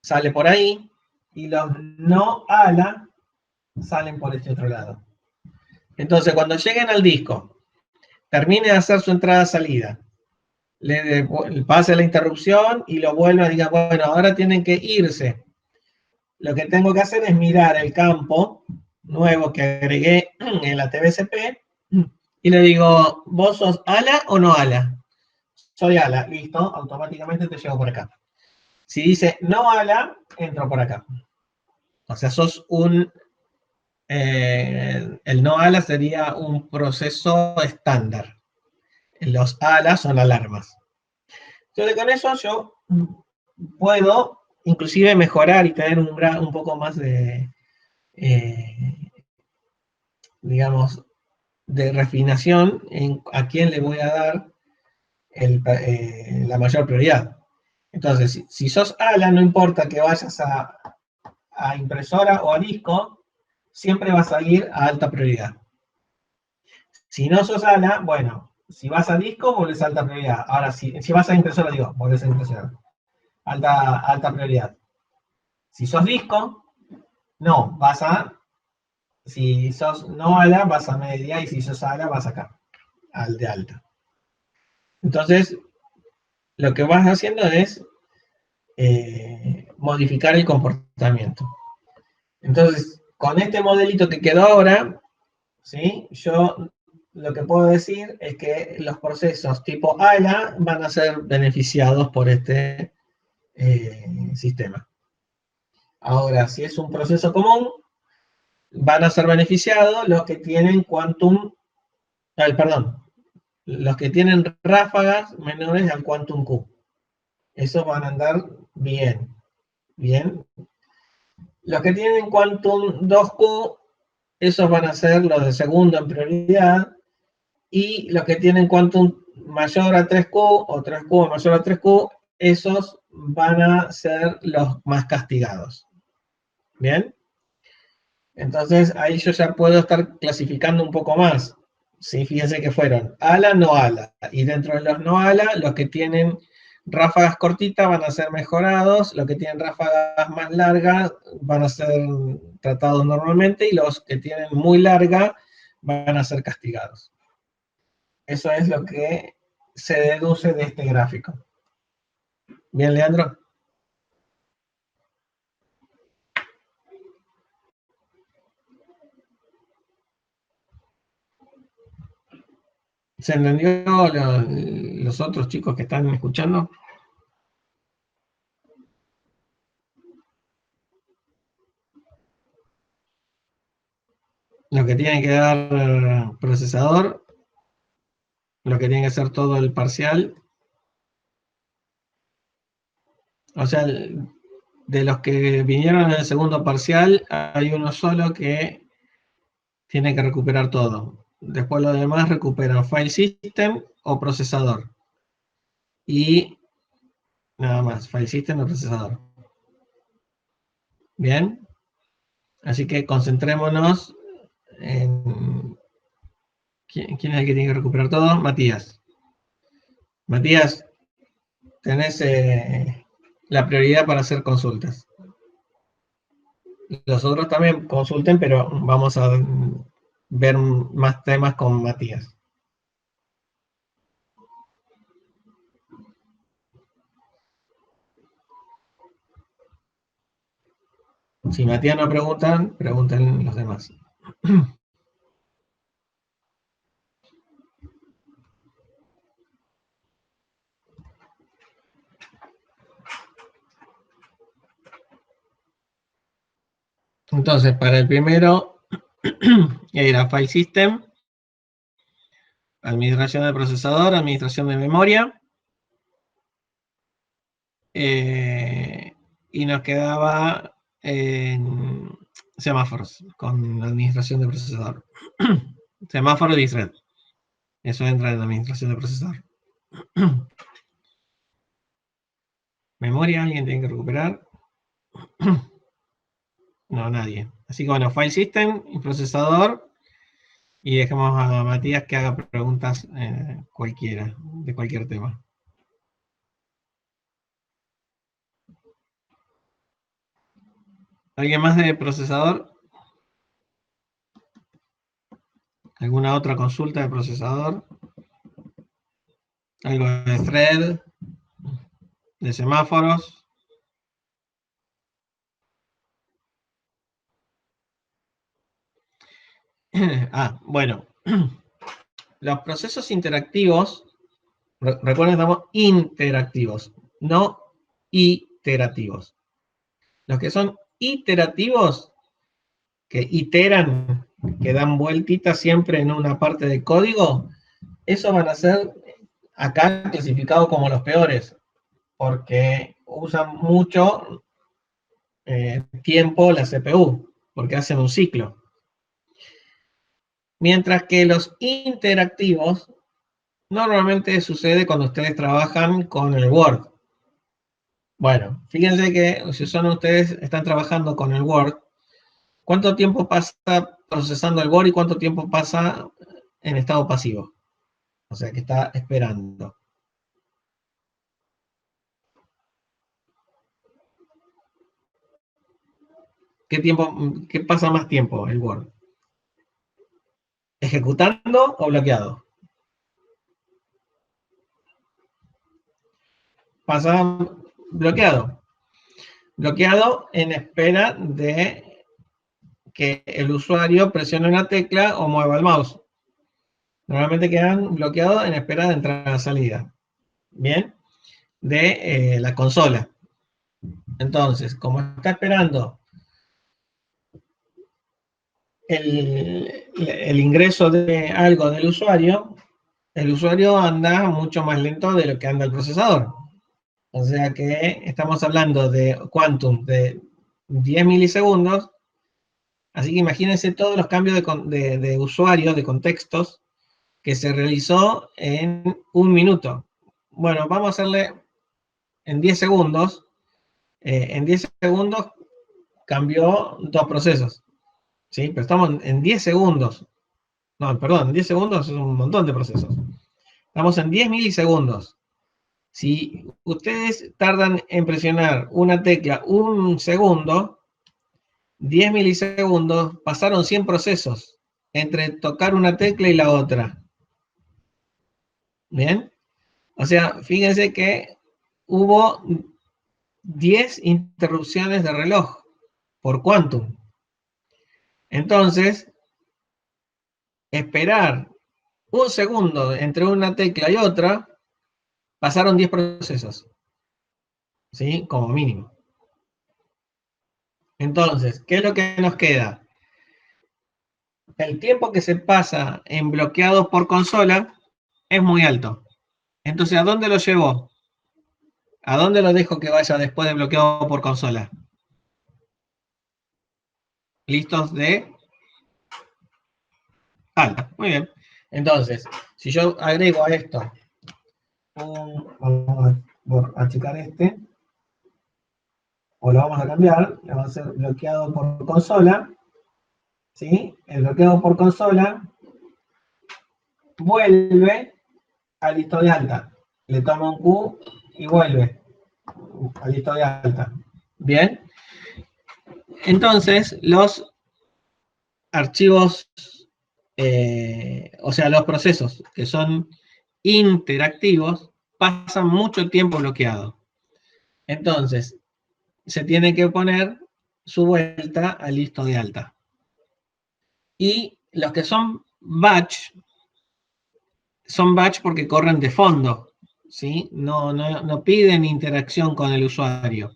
S1: sale por ahí, y los no ALA salen por este otro lado. Entonces cuando lleguen al disco, termine de hacer su entrada-salida, le pase la interrupción y lo vuelva a decir, bueno, ahora tienen que irse. Lo que tengo que hacer es mirar el campo nuevo que agregué en la TBCP y le digo, ¿vos sos ALA o no ALA? Soy ALA, listo, automáticamente te llevo por acá. Si dice no ALA, entro por acá. O sea, sos un... el no ALA sería un proceso estándar. Los ALA son alarmas. Entonces con eso yo puedo inclusive mejorar y tener un poco más de, digamos, de refinación en a quién le voy a dar la mayor prioridad. Entonces, si sos ALA, no importa que vayas a impresora o a disco, siempre vas a ir a alta prioridad. Si no sos ALA, bueno, si vas a disco, volvés a alta prioridad. Ahora, si vas a impresora, digo, volvés a impresora. Alta prioridad. Si sos disco, no, vas a... Si sos no ALA, vas a media, y si sos ALA, vas acá, al de alta. Entonces, lo que vas haciendo es modificar el comportamiento. Entonces, con este modelito que quedó ahora, ¿sí? Yo lo que puedo decir es que los procesos tipo ALA van a ser beneficiados por este sistema. Ahora, si es un proceso común, van a ser beneficiados los que tienen los que tienen ráfagas menores al quantum Q. Esos van a andar bien. Bien. Los que tienen quantum 2Q, esos van a ser los de segundo en prioridad. Y los que tienen quantum mayor a 3Q o 3Q mayor a 3Q, esos van a ser los más castigados. ¿Bien? Entonces ahí yo ya puedo estar clasificando un poco más. Sí, fíjense que fueron ala, no ala. Y dentro de los no ala, los que tienen ráfagas cortitas van a ser mejorados, los que tienen ráfagas más largas van a ser tratados normalmente y los que tienen muy larga van a ser castigados. Eso es lo que se deduce de este gráfico. Bien, Leandro. ¿Se entendió los otros chicos que están escuchando? Lo que tiene que dar procesador, lo que tiene que ser todo el parcial. O sea, de los que vinieron en el segundo parcial, hay uno solo que tiene que recuperar todo. Después los demás recuperan file system o procesador. Y nada más, file system o procesador. Bien. Así que concentrémonos en... ¿Quién es el que tiene que recuperar todo? Matías. Matías, tenés la prioridad para hacer consultas. Los otros también consulten, pero vamos a ver más temas con Matías. Si Matías no preguntan, pregunten los demás. Entonces, para el primero, era File System, administración de procesador, administración de memoria, y nos quedaba semáforos con administración de procesador. Semáforo y thread. Eso entra en la administración de procesador. Memoria, ¿alguien tiene que recuperar? No, nadie. Así que bueno, File System y procesador. Y dejemos a Matías que haga preguntas cualquiera, de cualquier tema. ¿Alguien más de procesador? ¿Alguna otra consulta de procesador? ¿Algo de thread? ¿De semáforos? Bueno. Los procesos interactivos, recuerden que estamos interactivos, no iterativos. Los que son iterativos, que iteran, que dan vueltitas siempre en una parte del código, esos van a ser acá clasificados como los peores, porque usan mucho tiempo la CPU, porque hacen un ciclo. Mientras que los interactivos normalmente sucede cuando ustedes trabajan con el Word. Bueno, fíjense que si son ustedes, están trabajando con el Word, ¿cuánto tiempo pasa procesando el Word y cuánto tiempo pasa en estado pasivo? O sea, que está esperando. ¿Qué pasa más tiempo el Word? ¿Ejecutando o bloqueado? Pasa bloqueado. Bloqueado en espera de que el usuario presione una tecla o mueva el mouse. Normalmente quedan bloqueados en espera de entrada-salida. Bien, de la consola. Entonces, como está esperando el ingreso de algo del usuario, el usuario anda mucho más lento de lo que anda el procesador. O sea que estamos hablando de quantum de 10 milisegundos. Así que imagínense todos los cambios de usuario, de contextos, que se realizó en un minuto. Bueno, vamos a hacerle en 10 segundos. En 10 segundos cambió dos procesos. ¿Sí? Pero estamos en 10 segundos. No, perdón, en 10 segundos es un montón de procesos. Estamos en 10 milisegundos. Si ustedes tardan en presionar una tecla un segundo, 10 milisegundos, pasaron 100 procesos entre tocar una tecla y la otra. ¿Bien? O sea, fíjense que hubo 10 interrupciones de reloj por quantum. Entonces, esperar un segundo entre una tecla y otra, pasaron 10 procesos. ¿Sí? Como mínimo. Entonces, ¿qué es lo que nos queda? El tiempo que se pasa en bloqueado por consola es muy alto. Entonces, ¿a dónde lo llevo? ¿A dónde lo dejo que vaya después de bloqueado por consola? Listos de alta. Muy bien. Entonces, si yo agrego a esto, vamos a checar este, o lo vamos a cambiar, le vamos a hacer bloqueado por consola, ¿sí? El bloqueado por consola vuelve a listo de alta. Le toma un Q y vuelve a listo de alta. Bien. Entonces, los archivos, o sea, los procesos que son interactivos, pasan mucho tiempo bloqueados. Entonces, se tiene que poner su vuelta a listo de alta. Y los que son batch porque corren de fondo, ¿sí? No piden interacción con el usuario.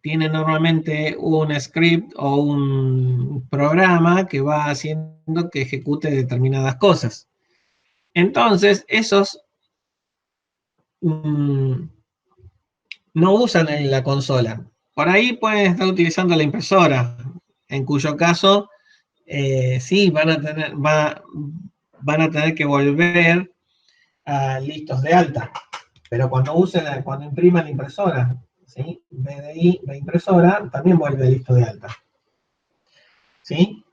S1: Tienen normalmente un script o un programa que va haciendo que ejecute determinadas cosas. Entonces, esos no usan en la consola. Por ahí pueden estar utilizando la impresora, en cuyo caso, sí, van a tener que volver a listos de alta. Pero cuando cuando impriman la impresora, ¿sí? BDI, la impresora, también vuelve a listo de alta. ¿Sí?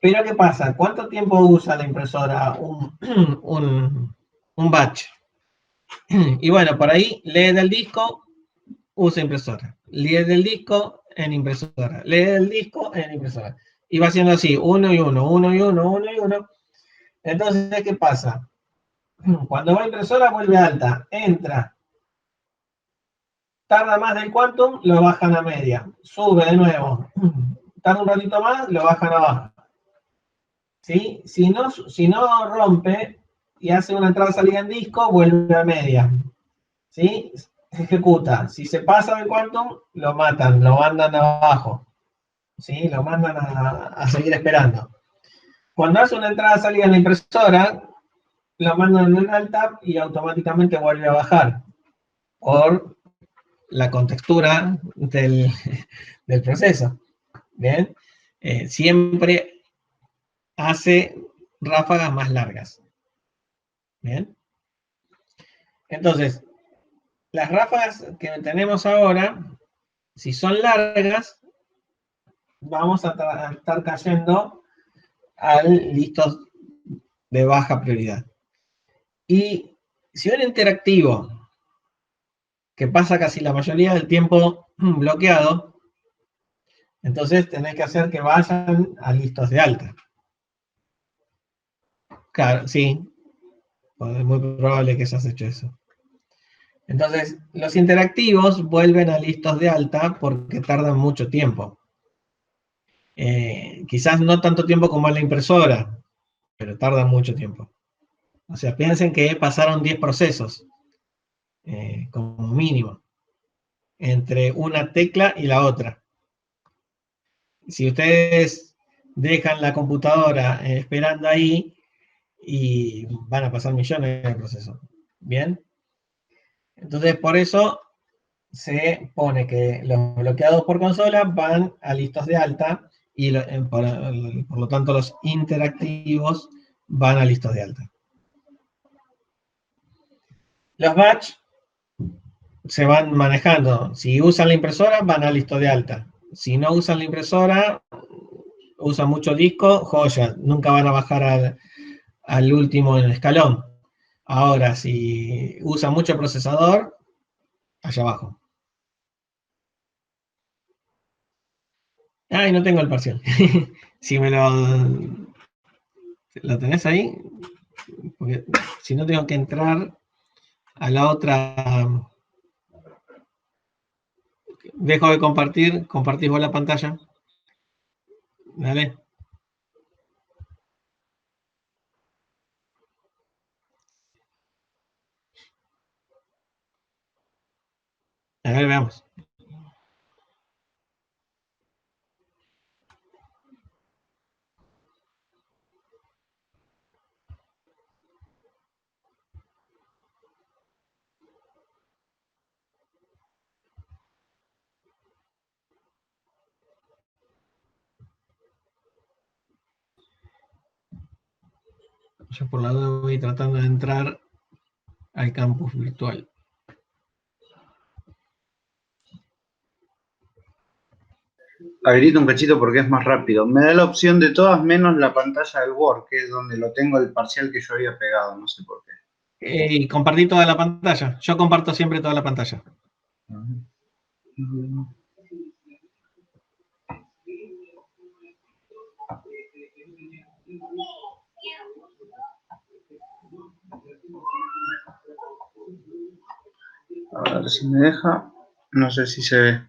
S1: Pero ¿qué pasa? ¿Cuánto tiempo usa la impresora un batch? Y bueno, por ahí lee del disco, usa impresora. Lee del disco en impresora. Lee del disco en impresora. Y va haciendo así, uno y uno, uno y uno, uno y uno. Entonces, ¿qué pasa? Cuando va a impresora vuelve alta, entra, tarda más del quantum, lo bajan a media, sube de nuevo, tarda un ratito más, lo bajan a baja. ¿Sí? Si no rompe y hace una entrada-salida en disco, vuelve a media. ¿Sí? Ejecuta. Si se pasa del quantum, lo matan, lo mandan abajo. ¿Sí? Lo mandan a seguir esperando. Cuando hace una entrada-salida en la impresora, lo mandan en alta y automáticamente vuelve a bajar por la contextura del proceso. ¿Bien? Siempre hace ráfagas más largas. ¿Bien? Entonces, las ráfagas que tenemos ahora, si son largas, vamos a estar cayendo al listos de baja prioridad. Y si un interactivo, que pasa casi la mayoría del tiempo bloqueado, entonces tenés que hacer que vayan a listos de alta. Claro, sí, es muy probable que hayas hecho eso. Entonces, los interactivos vuelven a listos de alta porque tardan mucho tiempo. Quizás no tanto tiempo como en la impresora, pero tardan mucho tiempo. O sea, piensen que pasaron 10 procesos, como mínimo, entre una tecla y la otra. Si ustedes dejan la computadora esperando ahí, y van a pasar millones de procesos. ¿Bien? Entonces, por eso se pone que los bloqueados por consola van a listos de alta y por lo tanto los interactivos van a listos de alta. Los batch se van manejando. Si usan la impresora, van a listo de alta. Si no usan la impresora, usa mucho disco, joya, nunca van a bajar al último escalón. Ahora, si usa mucho procesador, allá abajo. Ay, no tengo el parcial. Si me lo tenés ahí, porque si no tengo que entrar a la otra. Dejo de compartir, compartís vos la pantalla. Dale. A ver, veamos. Yo por la duda voy tratando de entrar al campus virtual.
S2: Habilito un cachito porque es más rápido. Me da la opción de todas menos la pantalla del Word, que es donde lo tengo el parcial que yo había pegado, no sé por qué.
S1: Y compartí toda la pantalla. Yo comparto siempre toda la pantalla.
S2: A ver si me deja. No sé si se ve.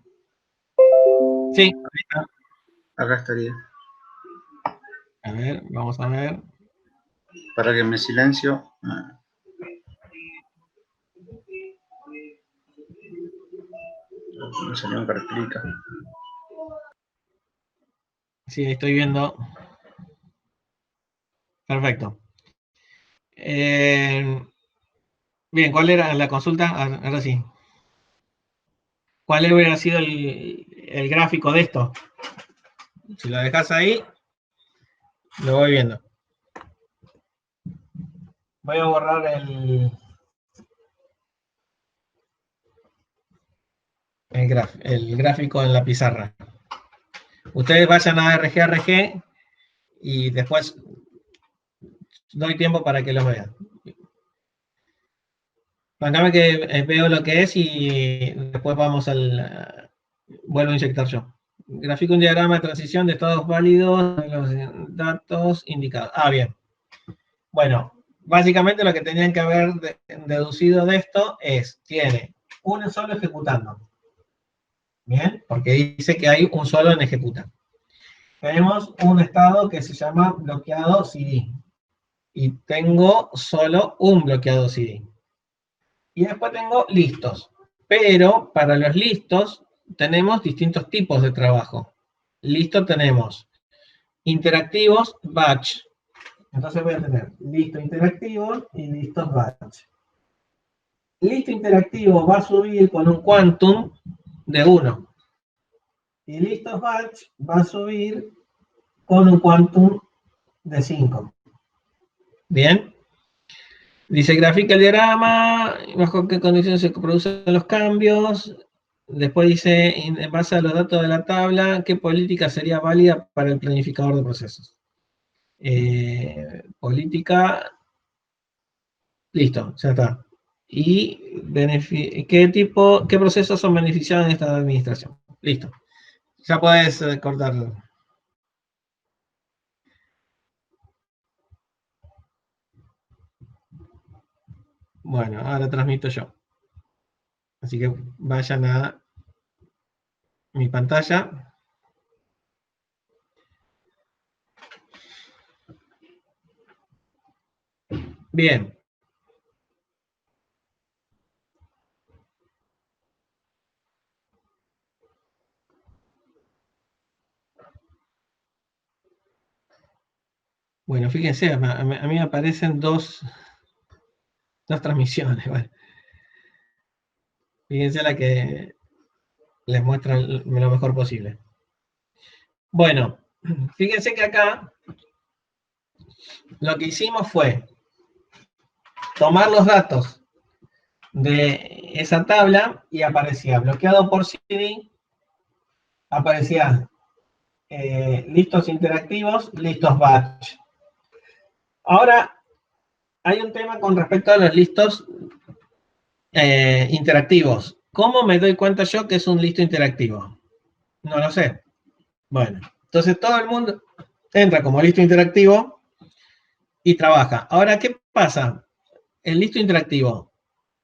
S1: Sí.
S2: Acá estaría.
S1: A ver, vamos a ver.
S2: Para que me silencio. Me salió un caracterica.
S1: Sí, estoy viendo. Perfecto. Bien, ¿cuál era la consulta? Ahora sí. ¿Cuál hubiera sido el gráfico de esto? Si lo dejas ahí, lo voy viendo. Voy a borrar el gráfico en la pizarra. Ustedes vayan a RG y después doy tiempo para que lo vean. Mándame que veo lo que es y después vamos vuelvo a inyectar yo. Gráfico un diagrama de transición de estados válidos de los datos indicados. Bien. Bueno, básicamente lo que tenían que haber deducido de esto es, tiene uno solo ejecutando. Bien, porque dice que hay un solo en ejecuta. Tenemos un estado que se llama bloqueado CD. Y tengo solo un bloqueado CD. Y después tengo listos. Pero para los listos tenemos distintos tipos de trabajo. Listo tenemos interactivos, batch. Entonces voy a tener listo interactivo y listos batch. Listo interactivo va a subir con un quantum de 1. Y listos batch va a subir con un quantum de 5. Bien. Dice, grafica el diagrama, bajo qué condiciones se producen los cambios. Después dice, en base a los datos de la tabla, ¿qué política sería válida para el planificador de procesos? Política, listo, ya está. ¿Y qué procesos son beneficiados en esta administración? Listo. Ya puedes cortar. Bueno, ahora transmito yo. Así que vayan a mi pantalla. Bien. Bueno, fíjense, a mí me aparecen dos transmisiones. Bueno. Fíjense la que les muestra lo mejor posible. Bueno, fíjense que acá lo que hicimos fue tomar los datos de esa tabla y aparecía bloqueado por CD, aparecía listos interactivos, listos batch. Ahora, hay un tema con respecto a los listos interactivos. ¿Cómo me doy cuenta yo que es un listo interactivo? No lo sé. Bueno, entonces todo el mundo entra como listo interactivo y trabaja. Ahora, ¿qué pasa? El listo interactivo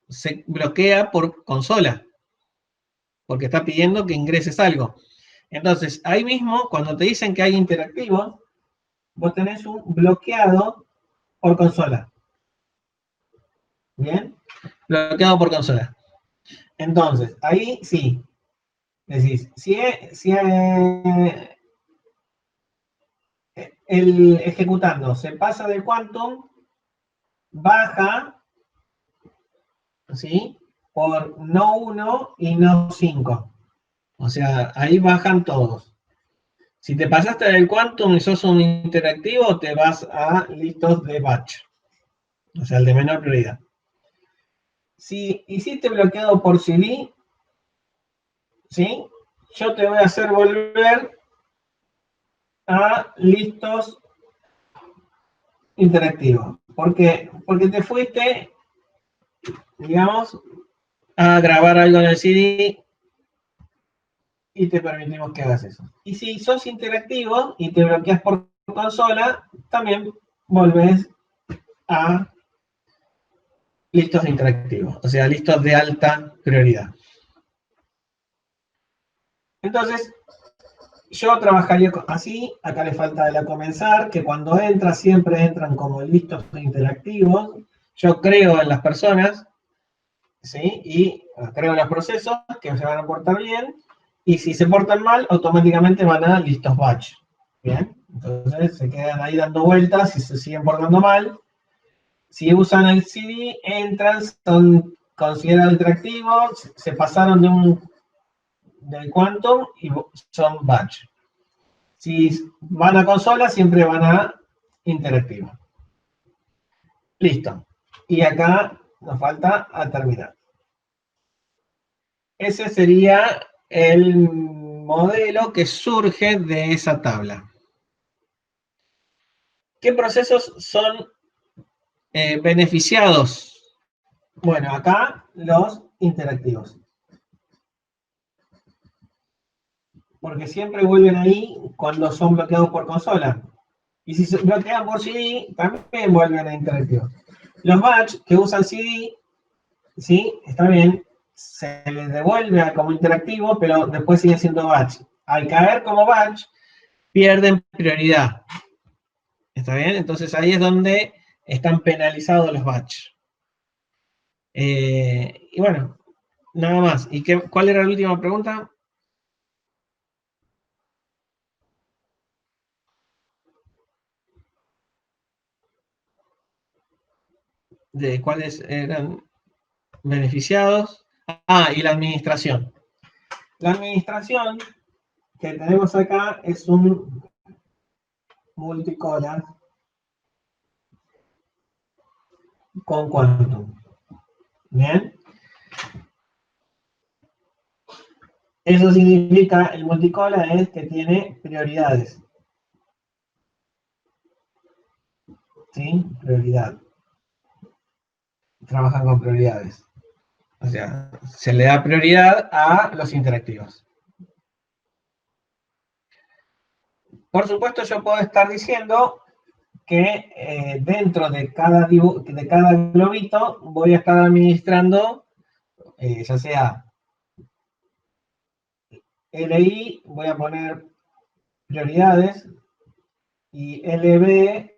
S1: se bloquea por consola, porque está pidiendo que ingreses algo. Entonces, ahí mismo, cuando te dicen que hay interactivo, vos tenés un bloqueado por consola. ¿Bien? Bloqueado por consola. Entonces, ahí sí. Decís, si el ejecutando se pasa del quantum, baja, ¿sí? Por no 1 y no 5. O sea, ahí bajan todos. Si te pasaste del quantum y sos un interactivo, te vas a listos de batch. O sea, el de menor prioridad. Si hiciste bloqueado por CD, ¿sí? Yo te voy a hacer volver a listos interactivos. ¿Por qué? Porque te fuiste, digamos, a grabar algo en el CD y te permitimos que hagas eso. Y si sos interactivo y te bloqueas por consola, también volvés a listos interactivos, o sea, listos de alta prioridad. Entonces, yo trabajaría así, acá le falta la comenzar, que cuando entran, siempre entran como listos interactivos. Yo creo en las personas, ¿sí? Y creo en los procesos que se van a portar bien, y si se portan mal, automáticamente van a listos batch. ¿Bien? Entonces se quedan ahí dando vueltas y se siguen portando mal. Si usan el CD, entran, son considerados interactivos, se pasaron del quantum y son batch. Si van a consola, siempre van a interactivo. Listo. Y acá nos falta a terminar. Ese sería el modelo que surge de esa tabla. ¿Qué procesos son beneficiados? Bueno, acá los interactivos. Porque siempre vuelven ahí cuando son bloqueados por consola. Y si se bloquean por CD, también vuelven a interactivos. Los batch que usan CD, ¿sí? Está bien, se les devuelve como interactivo, pero después sigue siendo batch. Al caer como batch, pierden prioridad. ¿Está bien? Entonces ahí es donde están penalizados los batch. Y bueno, nada más. ¿Y cuál era la última pregunta? De cuáles eran beneficiados. Ah, y la administración. La administración que tenemos acá es un multicolor con quantum. ¿Bien? Eso significa, el multicolor es que tiene prioridades. ¿Sí? Prioridad. Trabajan con prioridades. O sea, se le da prioridad a los interactivos. Por supuesto, yo puedo estar diciendo que dentro de cada globito voy a estar administrando, ya sea LI, voy a poner prioridades, y LB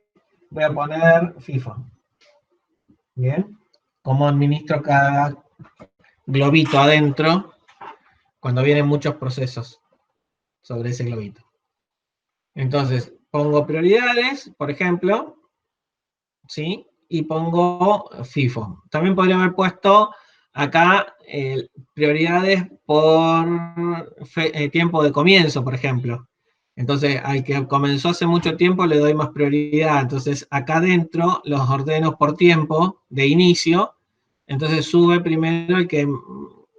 S1: voy a poner FIFO. Bien, ¿cómo administro cada globito adentro cuando vienen muchos procesos sobre ese globito? Entonces, pongo prioridades, por ejemplo, ¿sí? Y pongo FIFO. También podría haber puesto acá prioridades por tiempo de comienzo, por ejemplo. Entonces, al que comenzó hace mucho tiempo le doy más prioridad. Entonces, acá adentro los ordeno por tiempo de inicio. Entonces, sube primero el que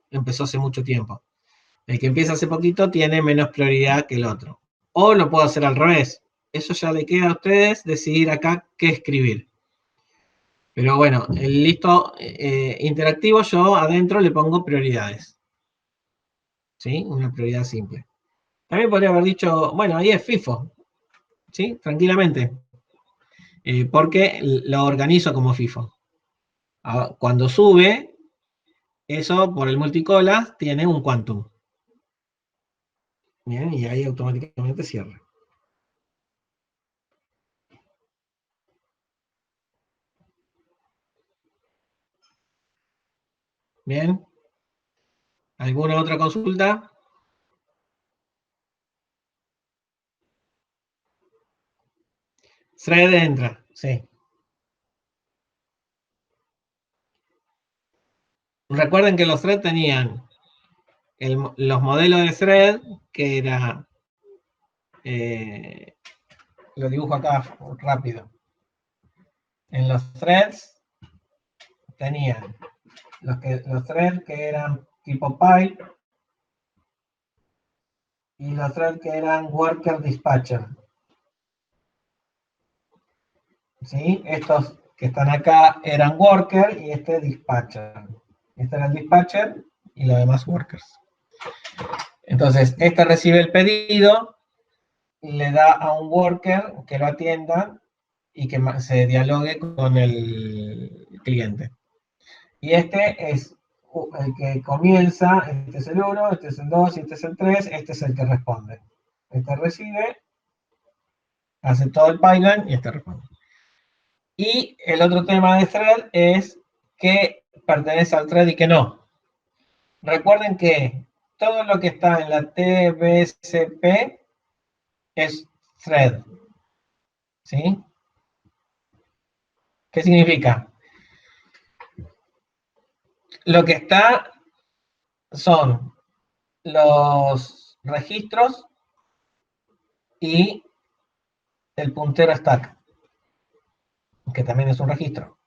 S1: empezó hace mucho tiempo. El que empieza hace poquito tiene menos prioridad que el otro. O lo puedo hacer al revés. Eso ya le queda a ustedes decidir acá qué escribir. Pero bueno, el listo interactivo yo adentro le pongo prioridades. ¿Sí? Una prioridad simple. También podría haber dicho, bueno, ahí es FIFO. ¿Sí? Tranquilamente. Porque lo organizo como FIFO. Cuando sube, eso por el multicola tiene un quantum. Bien, y ahí automáticamente cierra. Bien. ¿Alguna otra consulta? Thread entra, sí. Recuerden que los threads tenían los modelos de thread, que era, lo dibujo acá rápido. En los threads tenían los threads que eran tipo pipe y los threads que eran worker dispatcher. ¿Sí? Estos que están acá eran worker y este dispatcher. Este era el dispatcher y los demás workers. Entonces, este recibe el pedido, le da a un worker que lo atienda y que se dialogue con el cliente. Y este es el que comienza, este es el 1, este es el 2, este es el 3, este es el que responde. Este recibe, hace todo el pipeline y este responde. Y el otro tema de thread es que pertenece al thread y que no. Recuerden que todo lo que está en la TBCP es thread. ¿Sí? ¿Qué significa? Lo que está son los registros y el puntero stack, que también es un registro.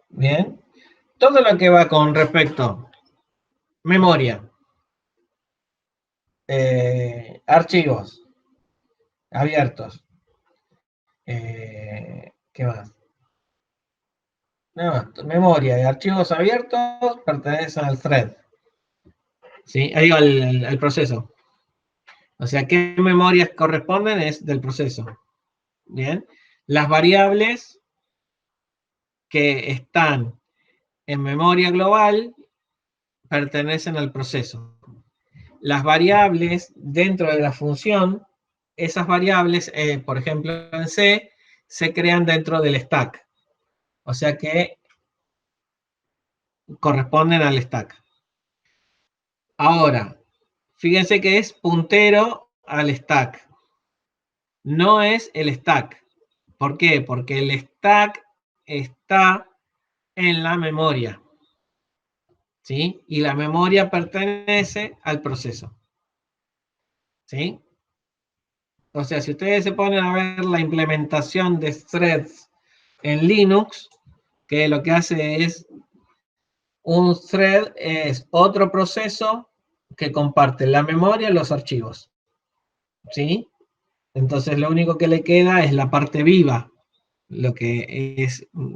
S1: Bien. Todo lo que va con respecto a memoria, archivos abiertos, ¿qué más? Nada más, memoria y archivos abiertos pertenecen al thread. ¿Sí? Ahí va el proceso. O sea, ¿qué memorias corresponden? Es del proceso. Bien. Las variables que están en memoria global pertenecen al proceso. Las variables dentro de la función, esas variables, por ejemplo en C, se crean dentro del stack. O sea que corresponden al stack. Ahora, fíjense que es puntero al stack. No es el stack. ¿Por qué? Porque el stack está en la memoria. ¿Sí? Y la memoria pertenece al proceso. ¿Sí? O sea, si ustedes se ponen a ver la implementación de threads en Linux, que lo que hace es un thread es otro proceso que comparte la memoria y los archivos. ¿Sí? Entonces lo único que le queda es la parte viva, lo que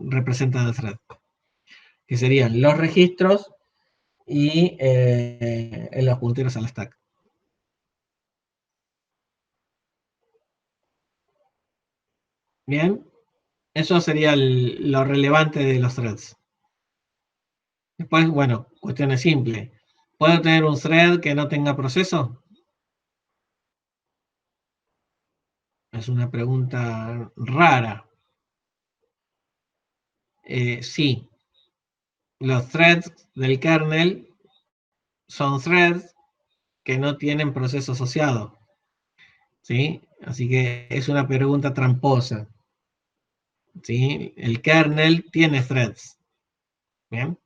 S1: representa el thread, que serían los registros y los punteros al stack. Bien, eso sería lo relevante de los threads. Después, bueno, cuestiones simples. ¿Puedo tener un thread que no tenga proceso? Es una pregunta rara. Sí, los threads del kernel son threads que no tienen proceso asociado. ¿Sí? Así que es una pregunta tramposa. ¿Sí? El kernel tiene threads. ¿Bien?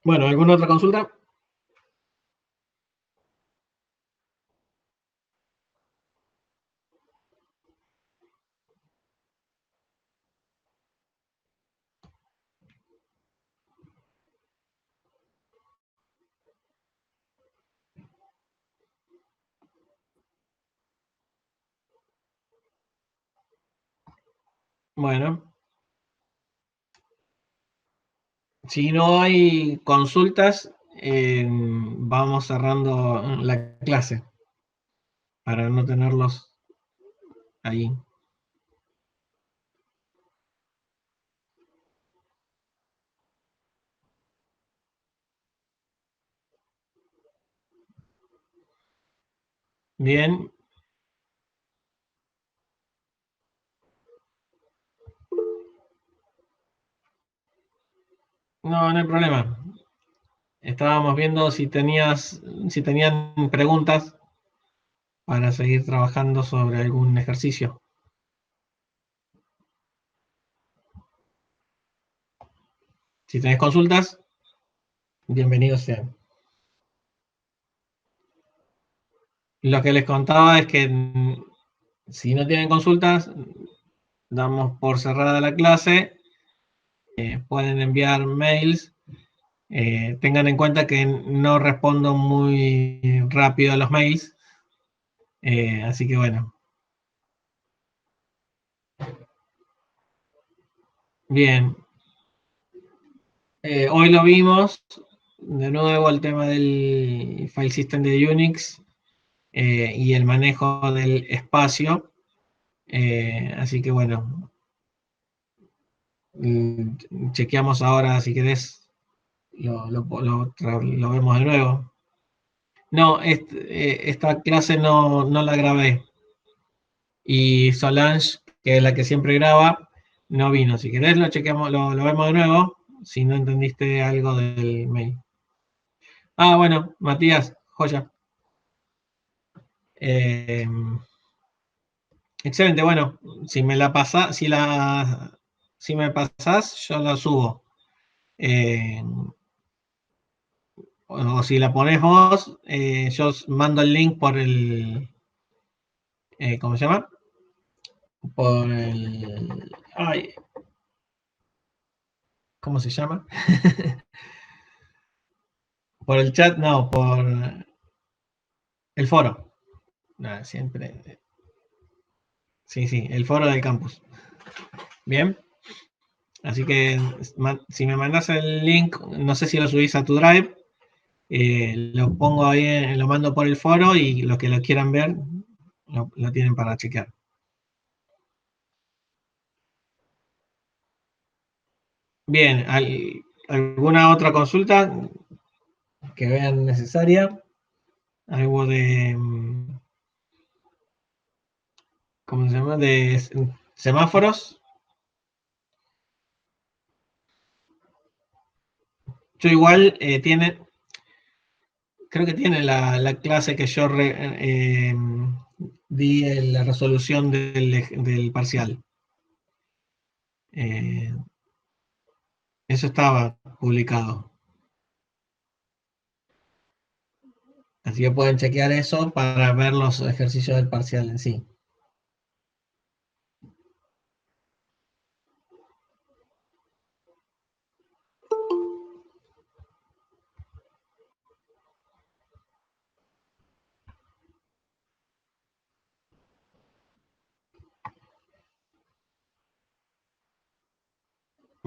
S1: Bueno, ¿alguna otra consulta? Bueno. Si no hay consultas, vamos cerrando la clase para no tenerlos ahí. Bien. No, no hay problema. Estábamos viendo si tenían preguntas para seguir trabajando sobre algún ejercicio. Si tenés consultas, bienvenidos sean. Lo que les contaba es que si no tienen consultas, damos por cerrada la clase. Pueden enviar mails. Tengan en cuenta que no respondo muy rápido a los mails. Así que bueno. Bien. Hoy lo vimos. De nuevo el tema del file system de Unix y el manejo del espacio. Así que bueno. Chequeamos ahora, si querés, lo vemos de nuevo. No, esta clase no la grabé. Y Solange, que es la que siempre graba, no vino. Si querés lo chequeamos, lo vemos de nuevo, si no entendiste algo del mail. Ah, bueno, Matías, joya. Eh, excelente, bueno, si me la pasás, si me pasás, yo la subo. O si la ponés vos, yo mando el link por el, ¿cómo se llama? Por el, ay, ¿cómo se llama? Por el chat, no, por el foro. Nada, siempre. Sí, sí, el foro del campus. Bien. Así que si me mandas el link, no sé si lo subís a tu drive, lo pongo ahí, lo mando por el foro y los que lo quieran ver, lo tienen para chequear. Bien, ¿alguna otra consulta que vean necesaria? Algo de, ¿cómo se llama? De semáforos. Yo igual creo que tiene la clase que yo di en la resolución del parcial. Eso estaba publicado. Así que pueden chequear eso para ver los ejercicios del parcial en sí.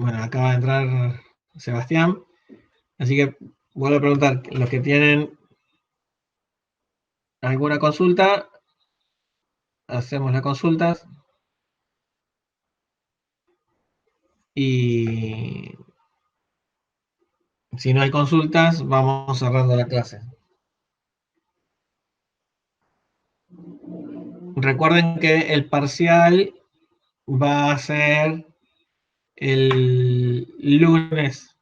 S1: Bueno, acaba de entrar Sebastián. Así que vuelvo a preguntar, los que tienen alguna consulta, hacemos las consultas. Y si no hay consultas, vamos cerrando la clase. Recuerden que el parcial va a ser el lunes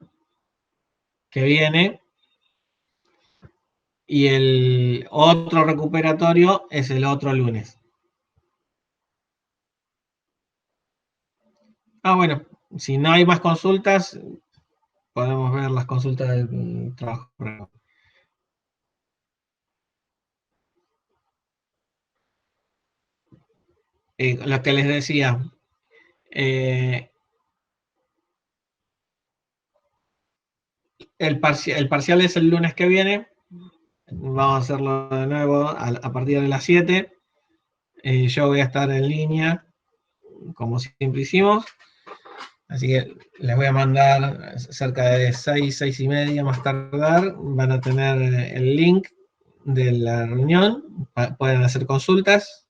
S1: que viene y el otro recuperatorio es el otro lunes. Ah, bueno, si no hay más consultas, podemos ver las consultas del trabajo. Lo que les decía, el parcial es el lunes que viene. Vamos a hacerlo de nuevo a partir de las 7. Yo voy a estar en línea como siempre hicimos. Así que les voy a mandar cerca de 6:30 más tardar. Van a tener el link de la reunión. Pueden hacer consultas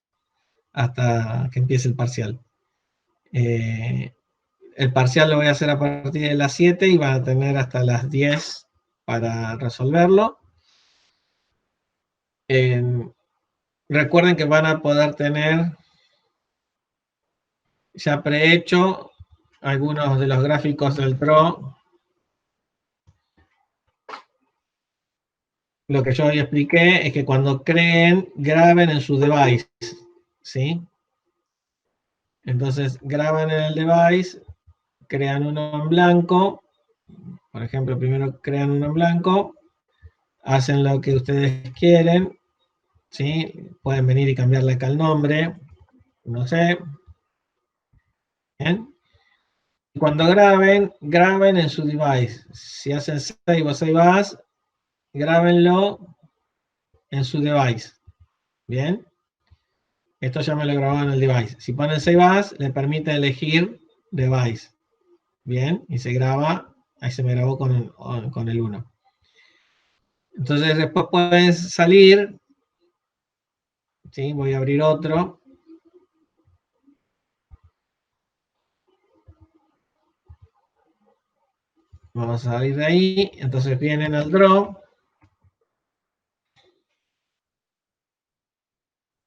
S1: hasta que empiece el parcial. El parcial lo voy a hacer a partir de las 7 y van a tener hasta las 10 para resolverlo. Recuerden que van a poder tener ya prehecho algunos de los gráficos del PRO. Lo que yo hoy expliqué es que cuando creen, graben en su device, ¿sí? Entonces, graban en el device, crean uno en blanco, por ejemplo, primero crean uno en blanco, hacen lo que ustedes quieren, ¿sí? Pueden venir y cambiarle acá el nombre, no sé. ¿Bien? Cuando graben, graben en su device. Si hacen save o save as, grábenlo en su device. ¿Bien? Esto ya me lo grabó en el device. Si ponen save as, le permite elegir device. Bien, y se graba, ahí se me grabó con el 1. Entonces después pueden salir, ¿sí? Voy a abrir otro. Vamos a salir de ahí, entonces vienen al draw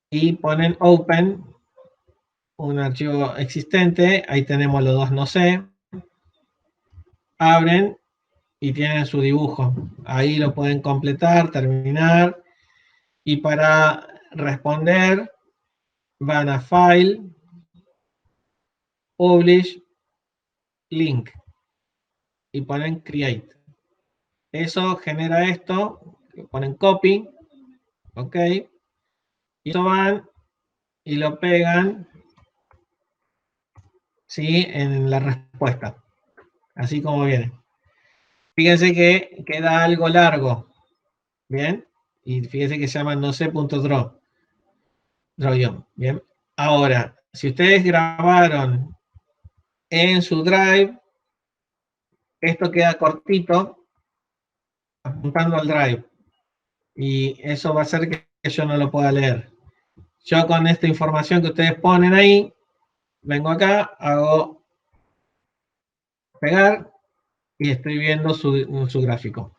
S1: y ponen open, un archivo existente, ahí tenemos los dos no sé, abren y tienen su dibujo, ahí lo pueden completar, terminar, y para responder van a File, Publish, Link, y ponen Create. Eso genera esto, ponen Copy, ok, y eso van y lo pegan, ¿sí? En la respuesta, así como viene. Fíjense que queda algo largo, ¿bien? Y fíjense que se llama no sé.draw, ¿bien? Ahora, si ustedes grabaron en su drive, esto queda cortito, apuntando al drive, y eso va a hacer que yo no lo pueda leer. Yo con esta información que ustedes ponen ahí, vengo acá, hago pegar, y estoy viendo su gráfico.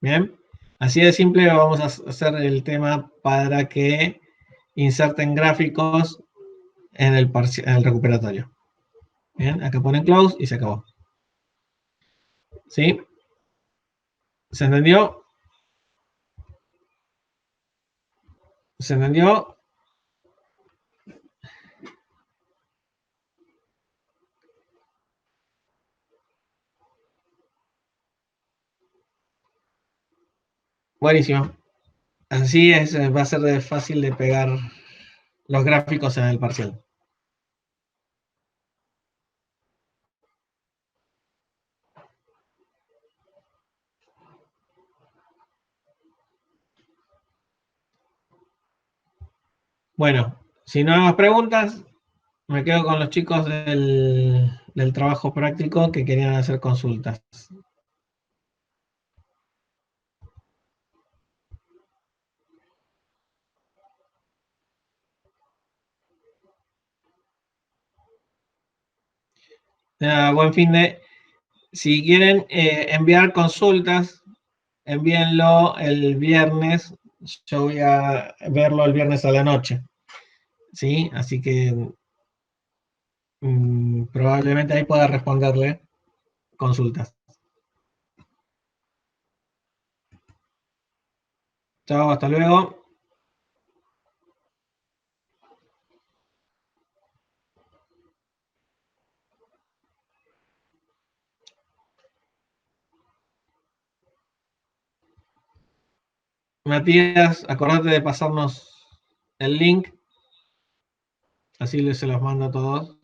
S1: Bien, así de simple vamos a hacer el tema para que inserten gráficos en el recuperatorio. Bien, acá ponen close y se acabó. ¿Sí? ¿Se entendió? ¿Se entendió? Buenísimo. Así es, va a ser fácil de pegar los gráficos en el parcial. Bueno, si no hay más preguntas, me quedo con los chicos del trabajo práctico que querían hacer consultas. Buen fin de... Si quieren enviar consultas, envíenlo el viernes. Yo voy a verlo el viernes a la noche. ¿Sí? Así que probablemente ahí pueda responderle consultas. Chao, hasta luego. Matías, acordate de pasarnos el link. Así se los mando a todos.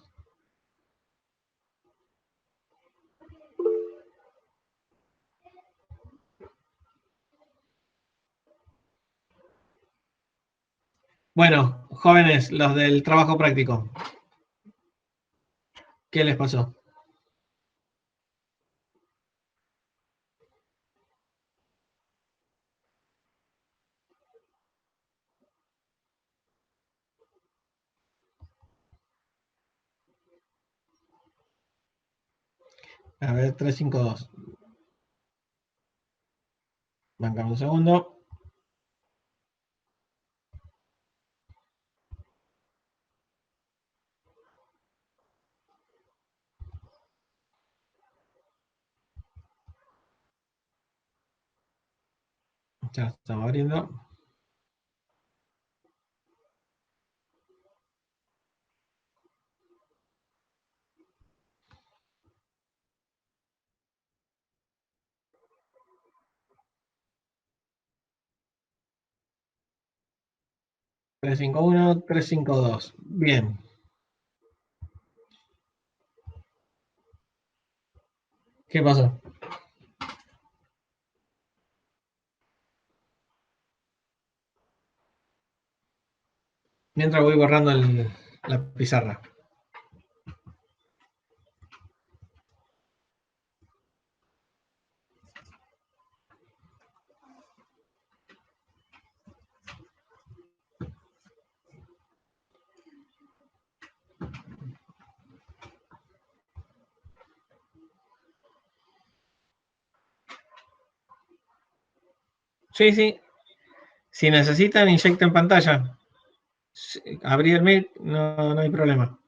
S1: Bueno, jóvenes, los del trabajo práctico. ¿Qué les pasó? A ver, 352. Bancame un segundo. Ya estamos abriendo. Tres, cinco, uno, 352. Bien. ¿Qué pasó? Mientras voy borrando la pizarra. Sí, sí. Si necesitan, inyecten pantalla. Abrir el mail, no hay problema.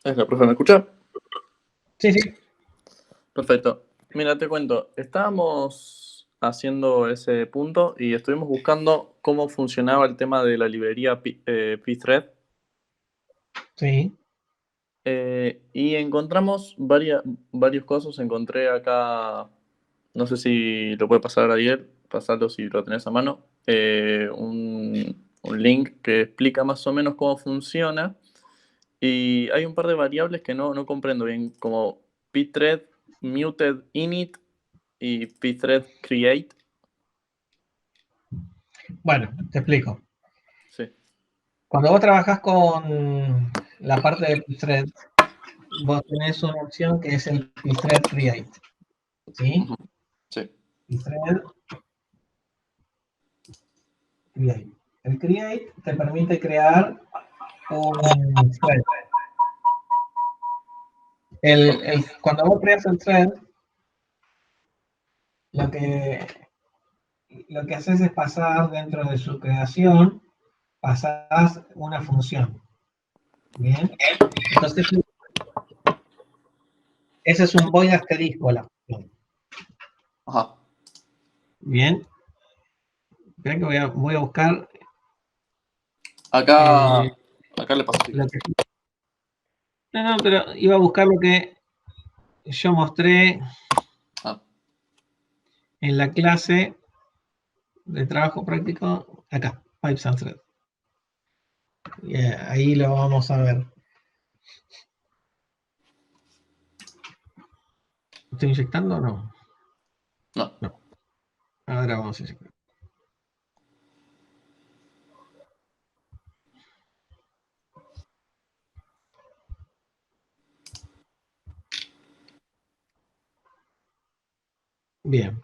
S3: ¿Es la profe? ¿Me escucha?
S1: Sí, sí.
S3: Perfecto. Mira, te cuento. Estábamos haciendo ese punto y estuvimos buscando cómo funcionaba el tema de la librería pthread.
S1: Sí.
S3: Y encontramos varios cosas. Encontré acá, no sé si lo puede pasar Ariel, pasarlo si lo tenés a mano, un link que explica más o menos cómo funciona. Y hay un par de variables que no comprendo bien, como pthread muted init y pthread create.
S1: Bueno, te explico.
S3: Sí.
S1: Cuando vos trabajás con la parte de pthread, vos tenés una opción que es el pthread create. ¿Sí?
S3: Ujú. Sí.
S1: Pthread create. El create te permite crear un thread. Cuando vos creas el thread, lo que haces es pasar dentro de su creación, pasás una función. Bien. Entonces, ese es un void asterisco la función.
S3: Ajá.
S1: Bien. Espera que voy a buscar.
S3: Acá le paso.
S1: Lo que, no, pero iba a buscar lo que yo mostré en la clase de trabajo práctico. Acá, Pipes and Thread. Ahí lo vamos a ver. ¿Estoy inyectando o no? No. Ahora vamos a inyectar. Bien.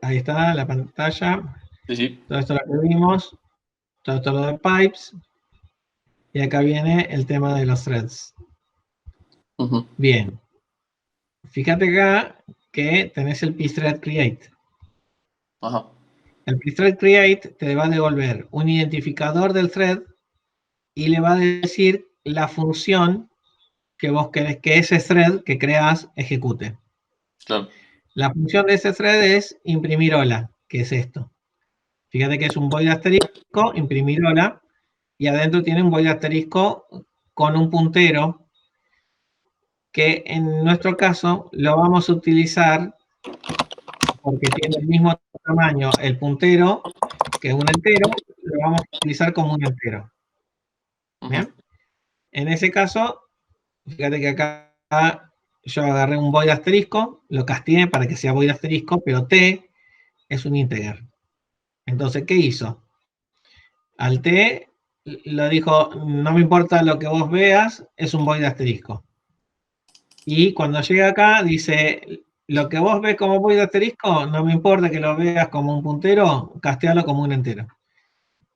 S1: Ahí está la pantalla.
S3: Sí, sí.
S1: Todo esto lo que vimos. Todo esto lo de Pipes. y acá viene el tema de los threads.
S3: Ujú.
S1: Bien. Fíjate acá que tenés el pthread create.
S3: Ajá.
S1: El pthread create te va a devolver un identificador del thread y le va a decir la función que vos querés que ese thread que creas ejecute.
S3: Claro.
S1: La función de ese thread es imprimir hola, que es esto. Fíjate que es un void asterisco, imprimir hola, y adentro tiene un void asterisco con un puntero que en nuestro caso lo vamos a utilizar porque tiene el mismo tamaño el puntero que un entero, lo vamos a utilizar como un entero. ¿Bien? En ese caso, fíjate que acá yo agarré un void asterisco, lo castigué para que sea void asterisco, pero t es un integer. Entonces, ¿qué hizo? Al t lo dijo, no me importa lo que vos veas, es un void asterisco. Y cuando llega acá, dice, lo que vos ves como void asterisco, no me importa que lo veas como un puntero, castealo como un entero.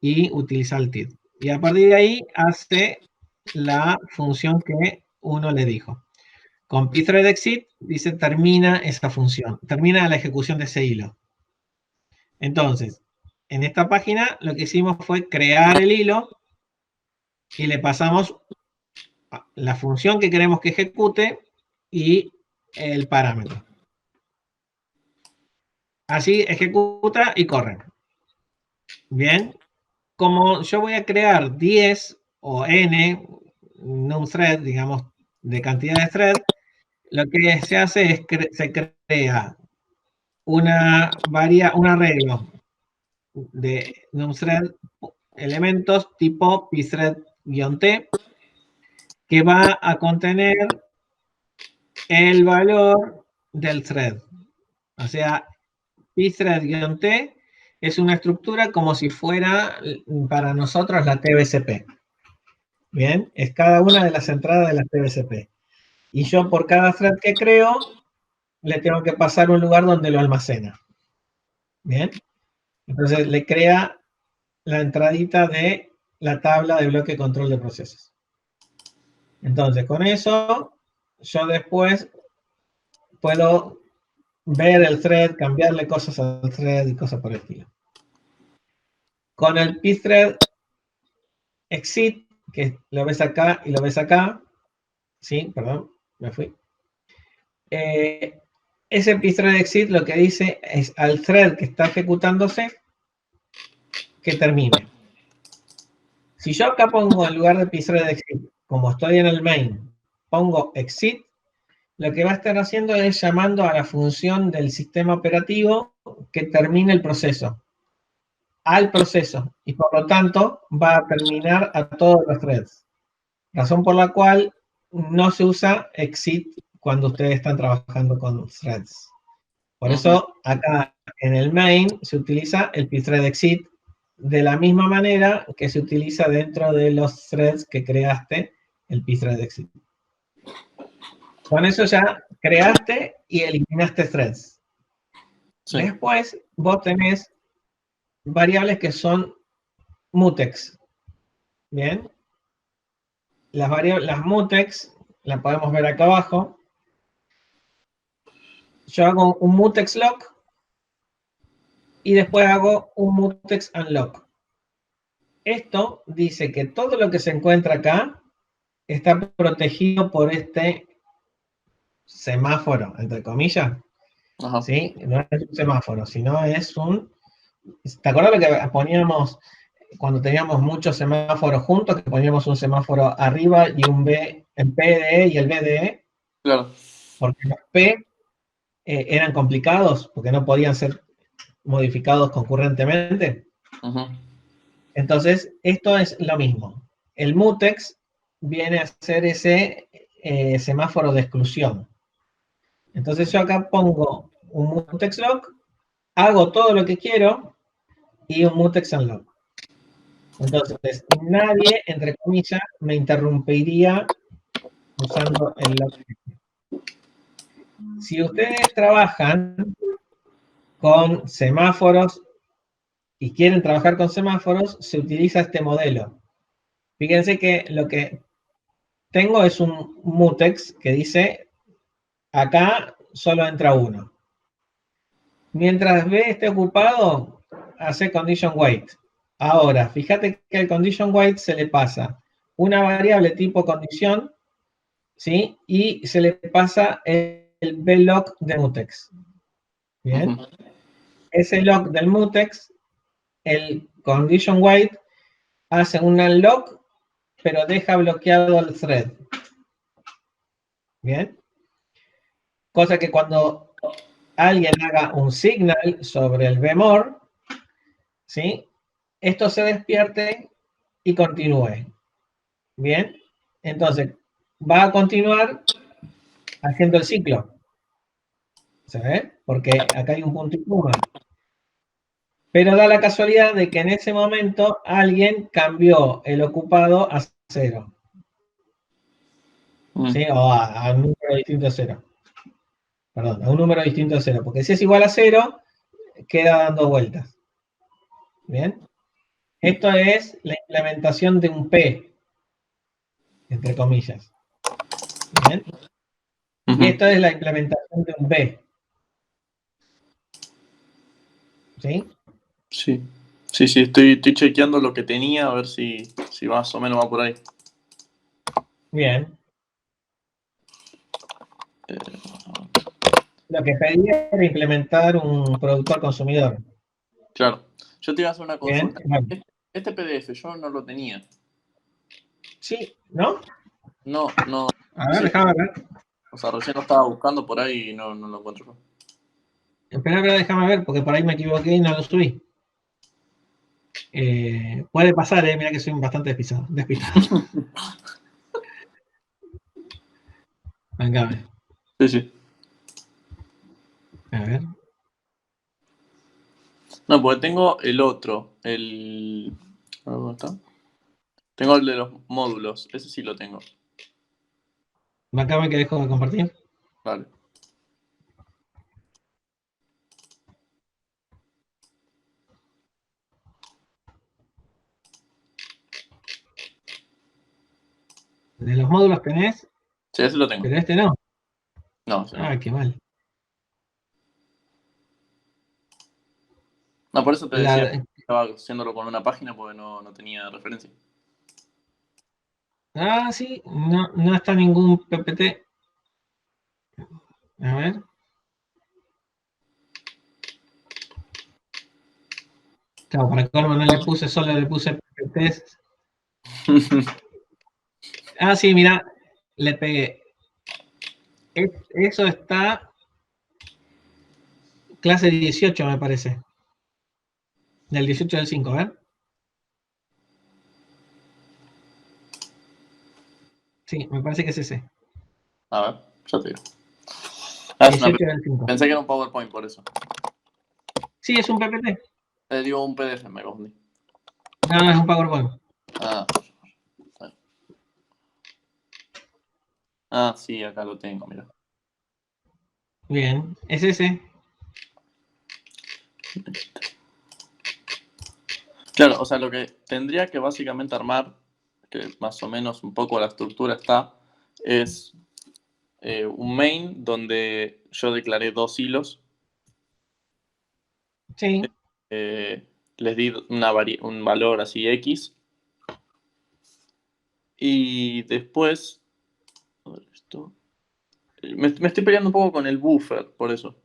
S1: Y utiliza el tid. Y a partir de ahí hace la función que uno le dijo. Con pthreadExit dice termina esa función, termina la ejecución de ese hilo. Entonces, en esta página lo que hicimos fue crear el hilo y le pasamos la función que queremos que ejecute y el parámetro. Así ejecuta y corre. Bien. Como yo voy a crear 10 o n, un thread, digamos, de cantidad de thread, lo que se hace es que se crea un arreglo de un thread elementos tipo pthread-t que va a contener el valor del thread. O sea, pthread-t es una estructura como si fuera para nosotros la TBCP. Bien, es cada una de las entradas de la TBCP. Y yo por cada thread que creo, le tengo que pasar un lugar donde lo almacena. Bien, entonces le crea la entradita de la tabla de bloque control de procesos. Entonces, con eso, yo después puedo ver el thread, cambiarle cosas al thread y cosas por el estilo. Con el pthread exit, que lo ves acá y lo ves acá, sí, perdón, me fui. Ese pthread exit lo que dice es al thread que está ejecutándose que termine. Si yo acá pongo en lugar de pthread exit, como estoy en el main, pongo exit, lo que va a estar haciendo es llamando a la función del sistema operativo que termine el proceso, al proceso, y por lo tanto va a terminar a todos los threads. Razón por la cual no se usa exit cuando ustedes están trabajando con threads. Por eso acá en el main se utiliza el pthread exit de la misma manera que se utiliza dentro de los threads que creaste el pthread exit. Con eso ya creaste y eliminaste threads. Sí. Después vos tenés variables que son mutex. Bien. Las mutex, las podemos ver acá abajo. Yo hago un mutex lock y después hago un mutex unlock. Esto dice que todo lo que se encuentra acá está protegido por este semáforo, entre comillas. Ajá. ¿Sí? No es un semáforo, sino es un... ¿Te acuerdas lo que poníamos cuando teníamos muchos semáforos juntos? Que poníamos un semáforo arriba y un B, el PDE y el BDE. Claro. Porque los P eran complicados, porque no podían ser modificados concurrentemente. Ajá. Entonces, esto es lo mismo. El mutex viene a ser ese semáforo de exclusión. Entonces yo acá pongo un mutex lock, hago todo lo que quiero y un mutex unlock. Entonces, nadie, entre comillas, me interrumpiría usando el lock. Si ustedes trabajan con semáforos y quieren trabajar con semáforos, se utiliza este modelo. Fíjense que lo que tengo es un mutex que dice, acá solo entra uno. Mientras B esté ocupado, hace condition wait. Ahora, fíjate que al condition wait se le pasa una variable tipo condición, ¿sí? Y se le pasa el block de mutex. Bien. Ese lock del mutex, el condition wait, hace un unlock, pero deja bloqueado el thread. Bien. Cosa que cuando alguien haga un signal sobre el bmore, ¿sí? Esto se despierte y continúe. Bien. Entonces, va a continuar haciendo el ciclo. ¿Se ve? Porque acá hay un punto y coma. Pero da la casualidad de que en ese momento alguien cambió el ocupado a 0. ¿Sí? O a un número distinto a 0. Perdón, a un número distinto a 0. Porque si es igual a 0, queda dando vueltas. ¿Bien? Esto es la implementación de un P, entre comillas. ¿Bien? Y esto es la implementación de un B. ¿Sí?
S3: Sí. Sí, estoy chequeando lo que tenía, a ver si más o menos va por ahí.
S1: Bien. Lo que pedía era implementar un productor consumidor.
S3: Claro. Yo te iba a hacer una
S1: Bien.
S3: consulta.
S1: Bueno.
S3: Este PDF yo no lo tenía.
S1: Sí, ¿no?
S3: No.
S1: A ver,
S3: Sí.
S1: déjame ver.
S3: O sea, recién lo estaba buscando por ahí y no lo encuentro yo.
S1: Espera, déjame ver, porque por ahí me equivoqué y no lo subí. Puede pasar, mira que soy bastante despistado. Venga,
S3: Sí.
S1: a ver.
S3: No, porque tengo el otro. A ver, ¿dónde está? Tengo el de los módulos. Ese sí lo tengo.
S1: Bancame que dejo de compartir.
S3: Vale.
S1: De los módulos tenés,
S3: Sí, ese lo tengo.
S1: pero este no.
S3: No, ese no.
S1: Qué mal.
S3: No, por eso te decía que estaba haciéndolo con una página porque no tenía referencia.
S1: Sí, no está ningún PPT. A ver. Claro, para colmo no le puse, solo le puse PPT. Sí, mira, le pegué. Eso está clase 18, me parece. Del 18 del 5, a ver. Sí, me parece que es ese.
S3: A ver, ya te digo.
S1: 18 del 5.
S3: Pensé que era un PowerPoint por eso.
S1: Sí, es un PPT.
S3: Digo un PDF, me confundí.
S1: No, es un PowerPoint.
S3: Sí, acá lo tengo, mira.
S1: Bien, es ese.
S3: Claro, o sea, lo que tendría que básicamente armar, que más o menos un poco la estructura está, es un main donde yo declaré 2 hilos.
S1: Sí.
S3: Les di un valor así X. Y después... A ver, esto... Me estoy peleando un poco con el buffer, por eso.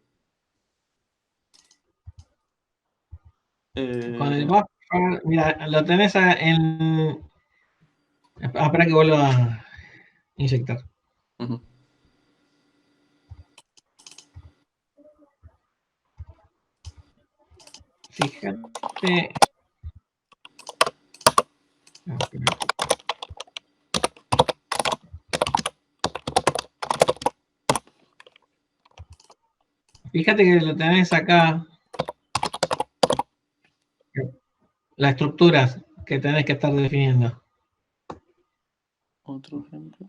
S1: Con el buffer, mira, lo tenés en... Espera que vuelva a inyectar. Fíjate. Fíjate que lo tenés acá. Las estructuras que tenés que estar definiendo.
S3: Otro ejemplo.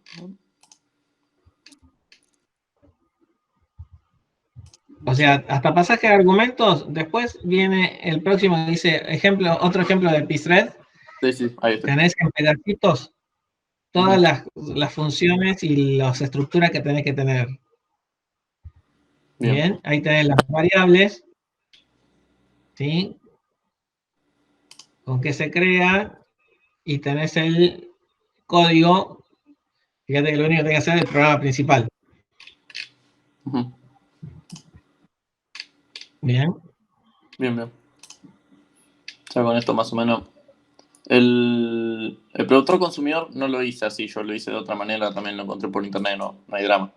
S1: O sea, hasta pasaje de argumentos, después viene el próximo que dice otro ejemplo de pthread,
S3: Sí, sí, ahí está.
S1: tenés en pedacitos todas las funciones y las estructuras que tenés que tener. Bien, ahí tenés las variables, ¿sí? Con qué se crea, y tenés el código. Fíjate que lo único que tenés que hacer es el programa principal.
S3: Ujú.
S1: Bien.
S3: Bien, bien. Ya con esto más o menos. El productor consumidor no lo hice así, yo lo hice de otra manera, también lo encontré por internet, no hay drama.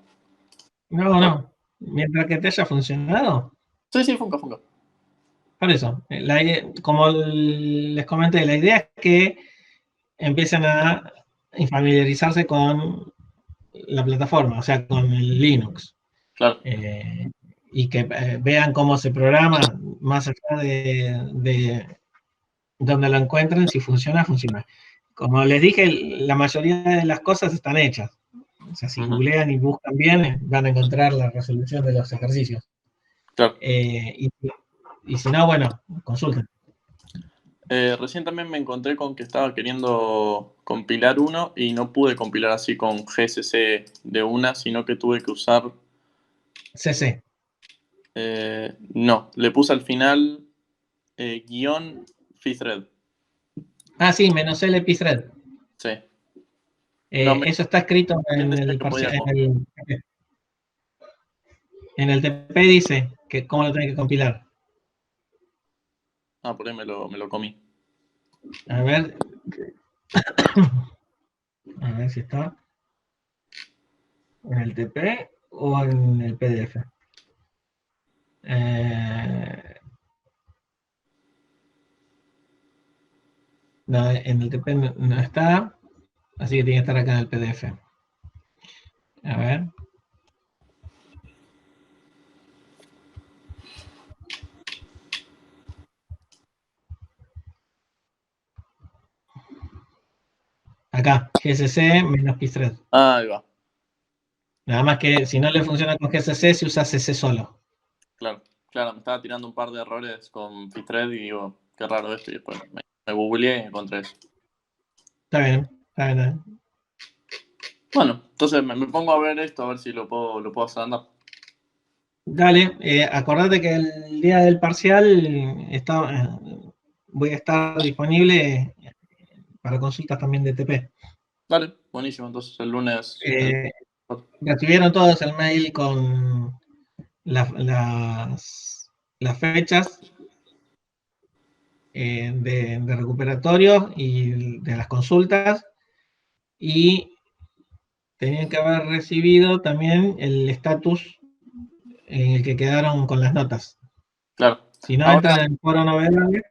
S1: No. Mientras que te haya funcionado.
S3: Sí, funca.
S1: Por eso, como les comenté, la idea es que empiecen a familiarizarse con la plataforma, o sea, con el Linux.
S3: Claro.
S1: Y que vean cómo se programa, más allá de donde lo encuentren, si funciona, funciona. Como les dije, la mayoría de las cosas están hechas. O sea, si googlean y buscan bien, van a encontrar la resolución de los ejercicios.
S3: Claro.
S1: Y si no, bueno, consulten.
S3: Recién también me encontré con que estaba queriendo compilar uno y no pude compilar así con GCC de una, sino que tuve que usar...
S1: CC.
S3: No, le puse al final guión Pthread.
S1: Ah, sí, menos el Pthread.
S3: Sí. No,
S1: Eso está escrito
S3: ¿quién
S1: en
S3: decía
S1: el
S3: que podía
S1: en el TP dice que cómo lo tenés que compilar.
S3: Ah, por ahí me lo comí.
S1: A ver. A ver si está en el TP o en el PDF. No, en el TP no está, así que tiene que estar acá en el PDF. A ver. Acá, GCC menos Pthread.
S3: Ah, ahí va.
S1: Nada más que si no le funciona con GCC, se usa CC solo.
S3: Claro, me estaba tirando un par de errores con Pthread y digo, qué raro esto, y después me googleé y encontré eso.
S1: Está bien.
S3: Bueno, entonces me pongo a ver esto, a ver si lo puedo hacer andar.
S1: Dale, acordate que el día del parcial voy a estar disponible para consultas también de TP.
S3: Vale, buenísimo, entonces el lunes...
S1: Recibieron todos el mail con las fechas de recuperatorio y de las consultas, y tenían que haber recibido también el estatus en el que quedaron con las notas.
S3: Claro.
S1: Si no,
S3: Ahora,
S1: entran en el foro novedades.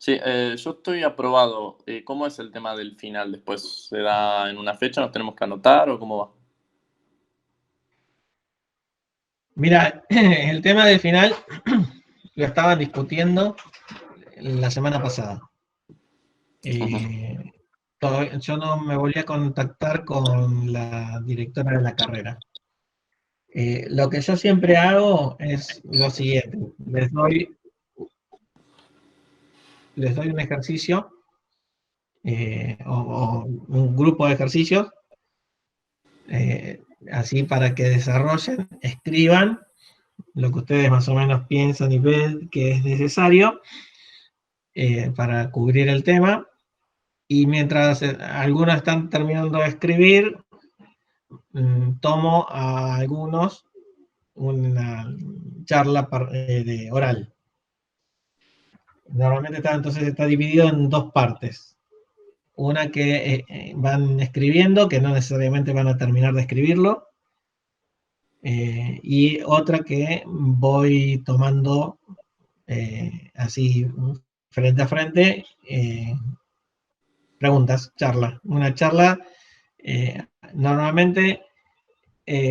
S3: Sí, yo estoy aprobado. ¿Cómo es el tema del final? ¿Después se da en una fecha? ¿Nos tenemos que anotar o cómo va?
S1: Mira, el tema del final lo estaban discutiendo la semana pasada. Yo no me volví a contactar con la directora de la carrera. Lo que yo siempre hago es lo siguiente: les doy un ejercicio o un grupo de ejercicios, así para que desarrollen, escriban lo que ustedes más o menos piensan y ven que es necesario para cubrir el tema. Y mientras algunos están terminando de escribir, tomo a algunos una charla de oral. Normalmente está dividido en dos partes. Una que van escribiendo, que no necesariamente van a terminar de escribirlo, y otra que voy tomando así frente a frente, preguntas, charla. Una charla, normalmente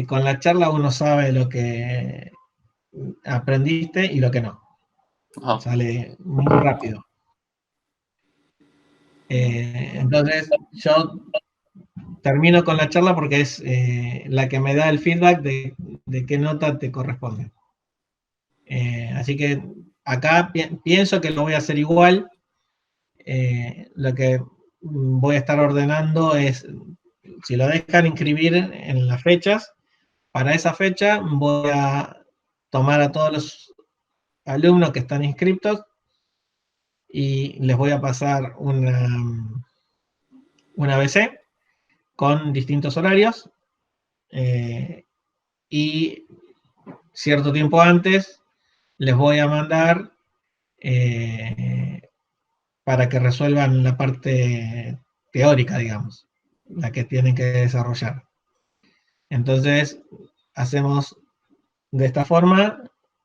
S1: con la charla uno sabe lo que aprendiste y lo que no.
S3: Ajá.
S1: Sale muy rápido. Entonces yo termino con la charla porque es la que me da el feedback de qué nota te corresponde. Así que acá pienso que lo voy a hacer igual. lo que voy a estar ordenando es, si lo dejan inscribir en las fechas, para esa fecha voy a tomar a todos los alumnos que están inscritos y les voy a pasar una ABC con distintos horarios y cierto tiempo antes les voy a mandar para que resuelvan la parte teórica, digamos, la que tienen que desarrollar. Entonces, hacemos de esta forma,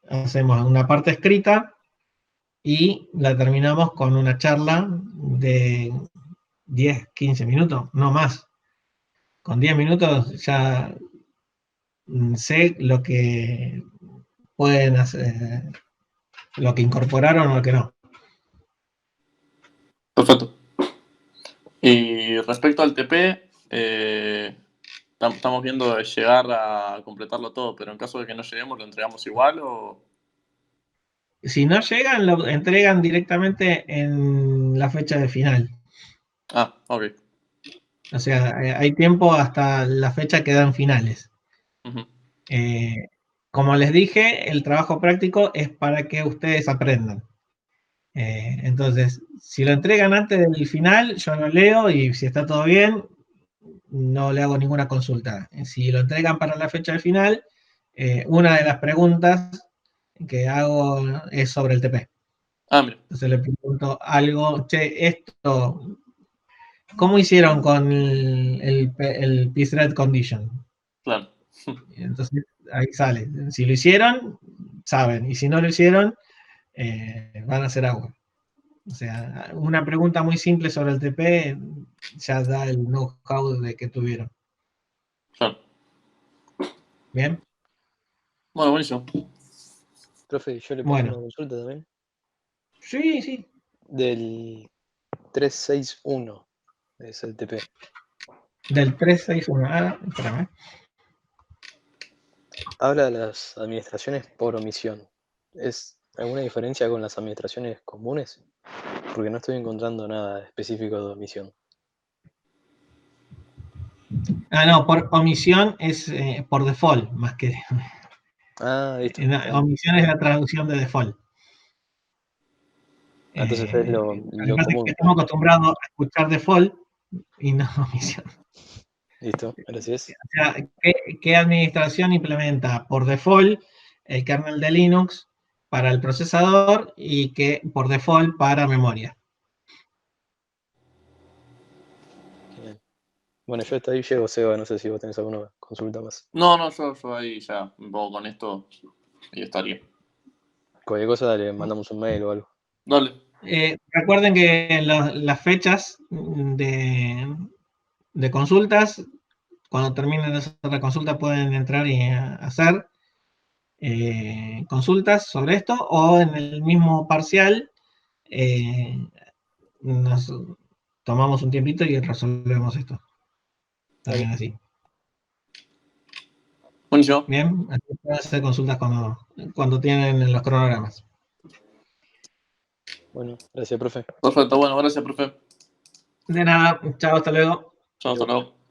S1: hacemos una parte escrita y la terminamos con una charla de 10, 15 minutos, no más. Con 10 minutos ya sé lo que pueden hacer, lo que incorporaron o lo que no.
S3: Perfecto. Y respecto al TP, estamos viendo de llegar a completarlo todo, pero en caso de que no lleguemos, ¿lo entregamos igual o...?
S1: Si no llegan, lo entregan directamente en la fecha de final.
S3: Ah, ok.
S1: O sea, hay tiempo hasta la fecha que dan finales.
S3: Uh-huh.
S1: Como les dije, el trabajo práctico es para que ustedes aprendan. Entonces, si lo entregan antes del final, yo lo leo y si está todo bien, no le hago ninguna consulta. Si lo entregan para la fecha del final, una de las preguntas que hago es sobre el TP.
S3: Ah, mira.
S1: Entonces le pregunto algo, che, esto, ¿cómo hicieron con el pthread condition?
S3: Claro.
S1: Entonces ahí sale. Si lo hicieron, saben. Y si no lo hicieron, van a hacer agua. O sea, una pregunta muy simple sobre el TP ya da el know-how de que tuvieron.
S3: Claro.
S1: ¿Bien?
S3: Bueno, buenísimo.
S4: Profe, ¿yo le puedo hacer una consulta también?
S1: Sí, sí.
S4: Del 361 es el TP.
S1: Del 361. Ah, espérame.
S4: Habla de las administraciones por omisión. ¿Es alguna diferencia con las administraciones comunes? Porque no estoy encontrando nada específico de omisión.
S1: Ah, no, por omisión es por default, más que...
S4: Ah, listo.
S1: Omisión es la traducción de default.
S4: Entonces es lo común.
S1: Estamos acostumbrados a escuchar default y no omisión.
S4: Listo, gracias.
S1: O sea, ¿qué administración implementa por default el kernel de Linux para el procesador y que por default para memoria?
S4: Bien. Bueno, yo hasta ahí llego, Seba, no sé si vos tenés alguna consulta más.
S3: No, yo ahí ya un poco con esto y estaría.
S4: Cualquier cosa le mandamos un mail o algo.
S3: Dale.
S1: Recuerden que las fechas de consultas, cuando terminen la consulta pueden entrar y hacer consultas sobre esto, o en el mismo parcial nos tomamos un tiempito y resolvemos esto. También así.
S3: Buenísimo.
S1: Bien, así pueden hacer consultas cuando tienen los cronogramas.
S4: Bueno, gracias, profe.
S3: Perfecto, bueno, gracias, profe.
S1: De nada, chao, hasta luego.
S3: Chao, hasta luego.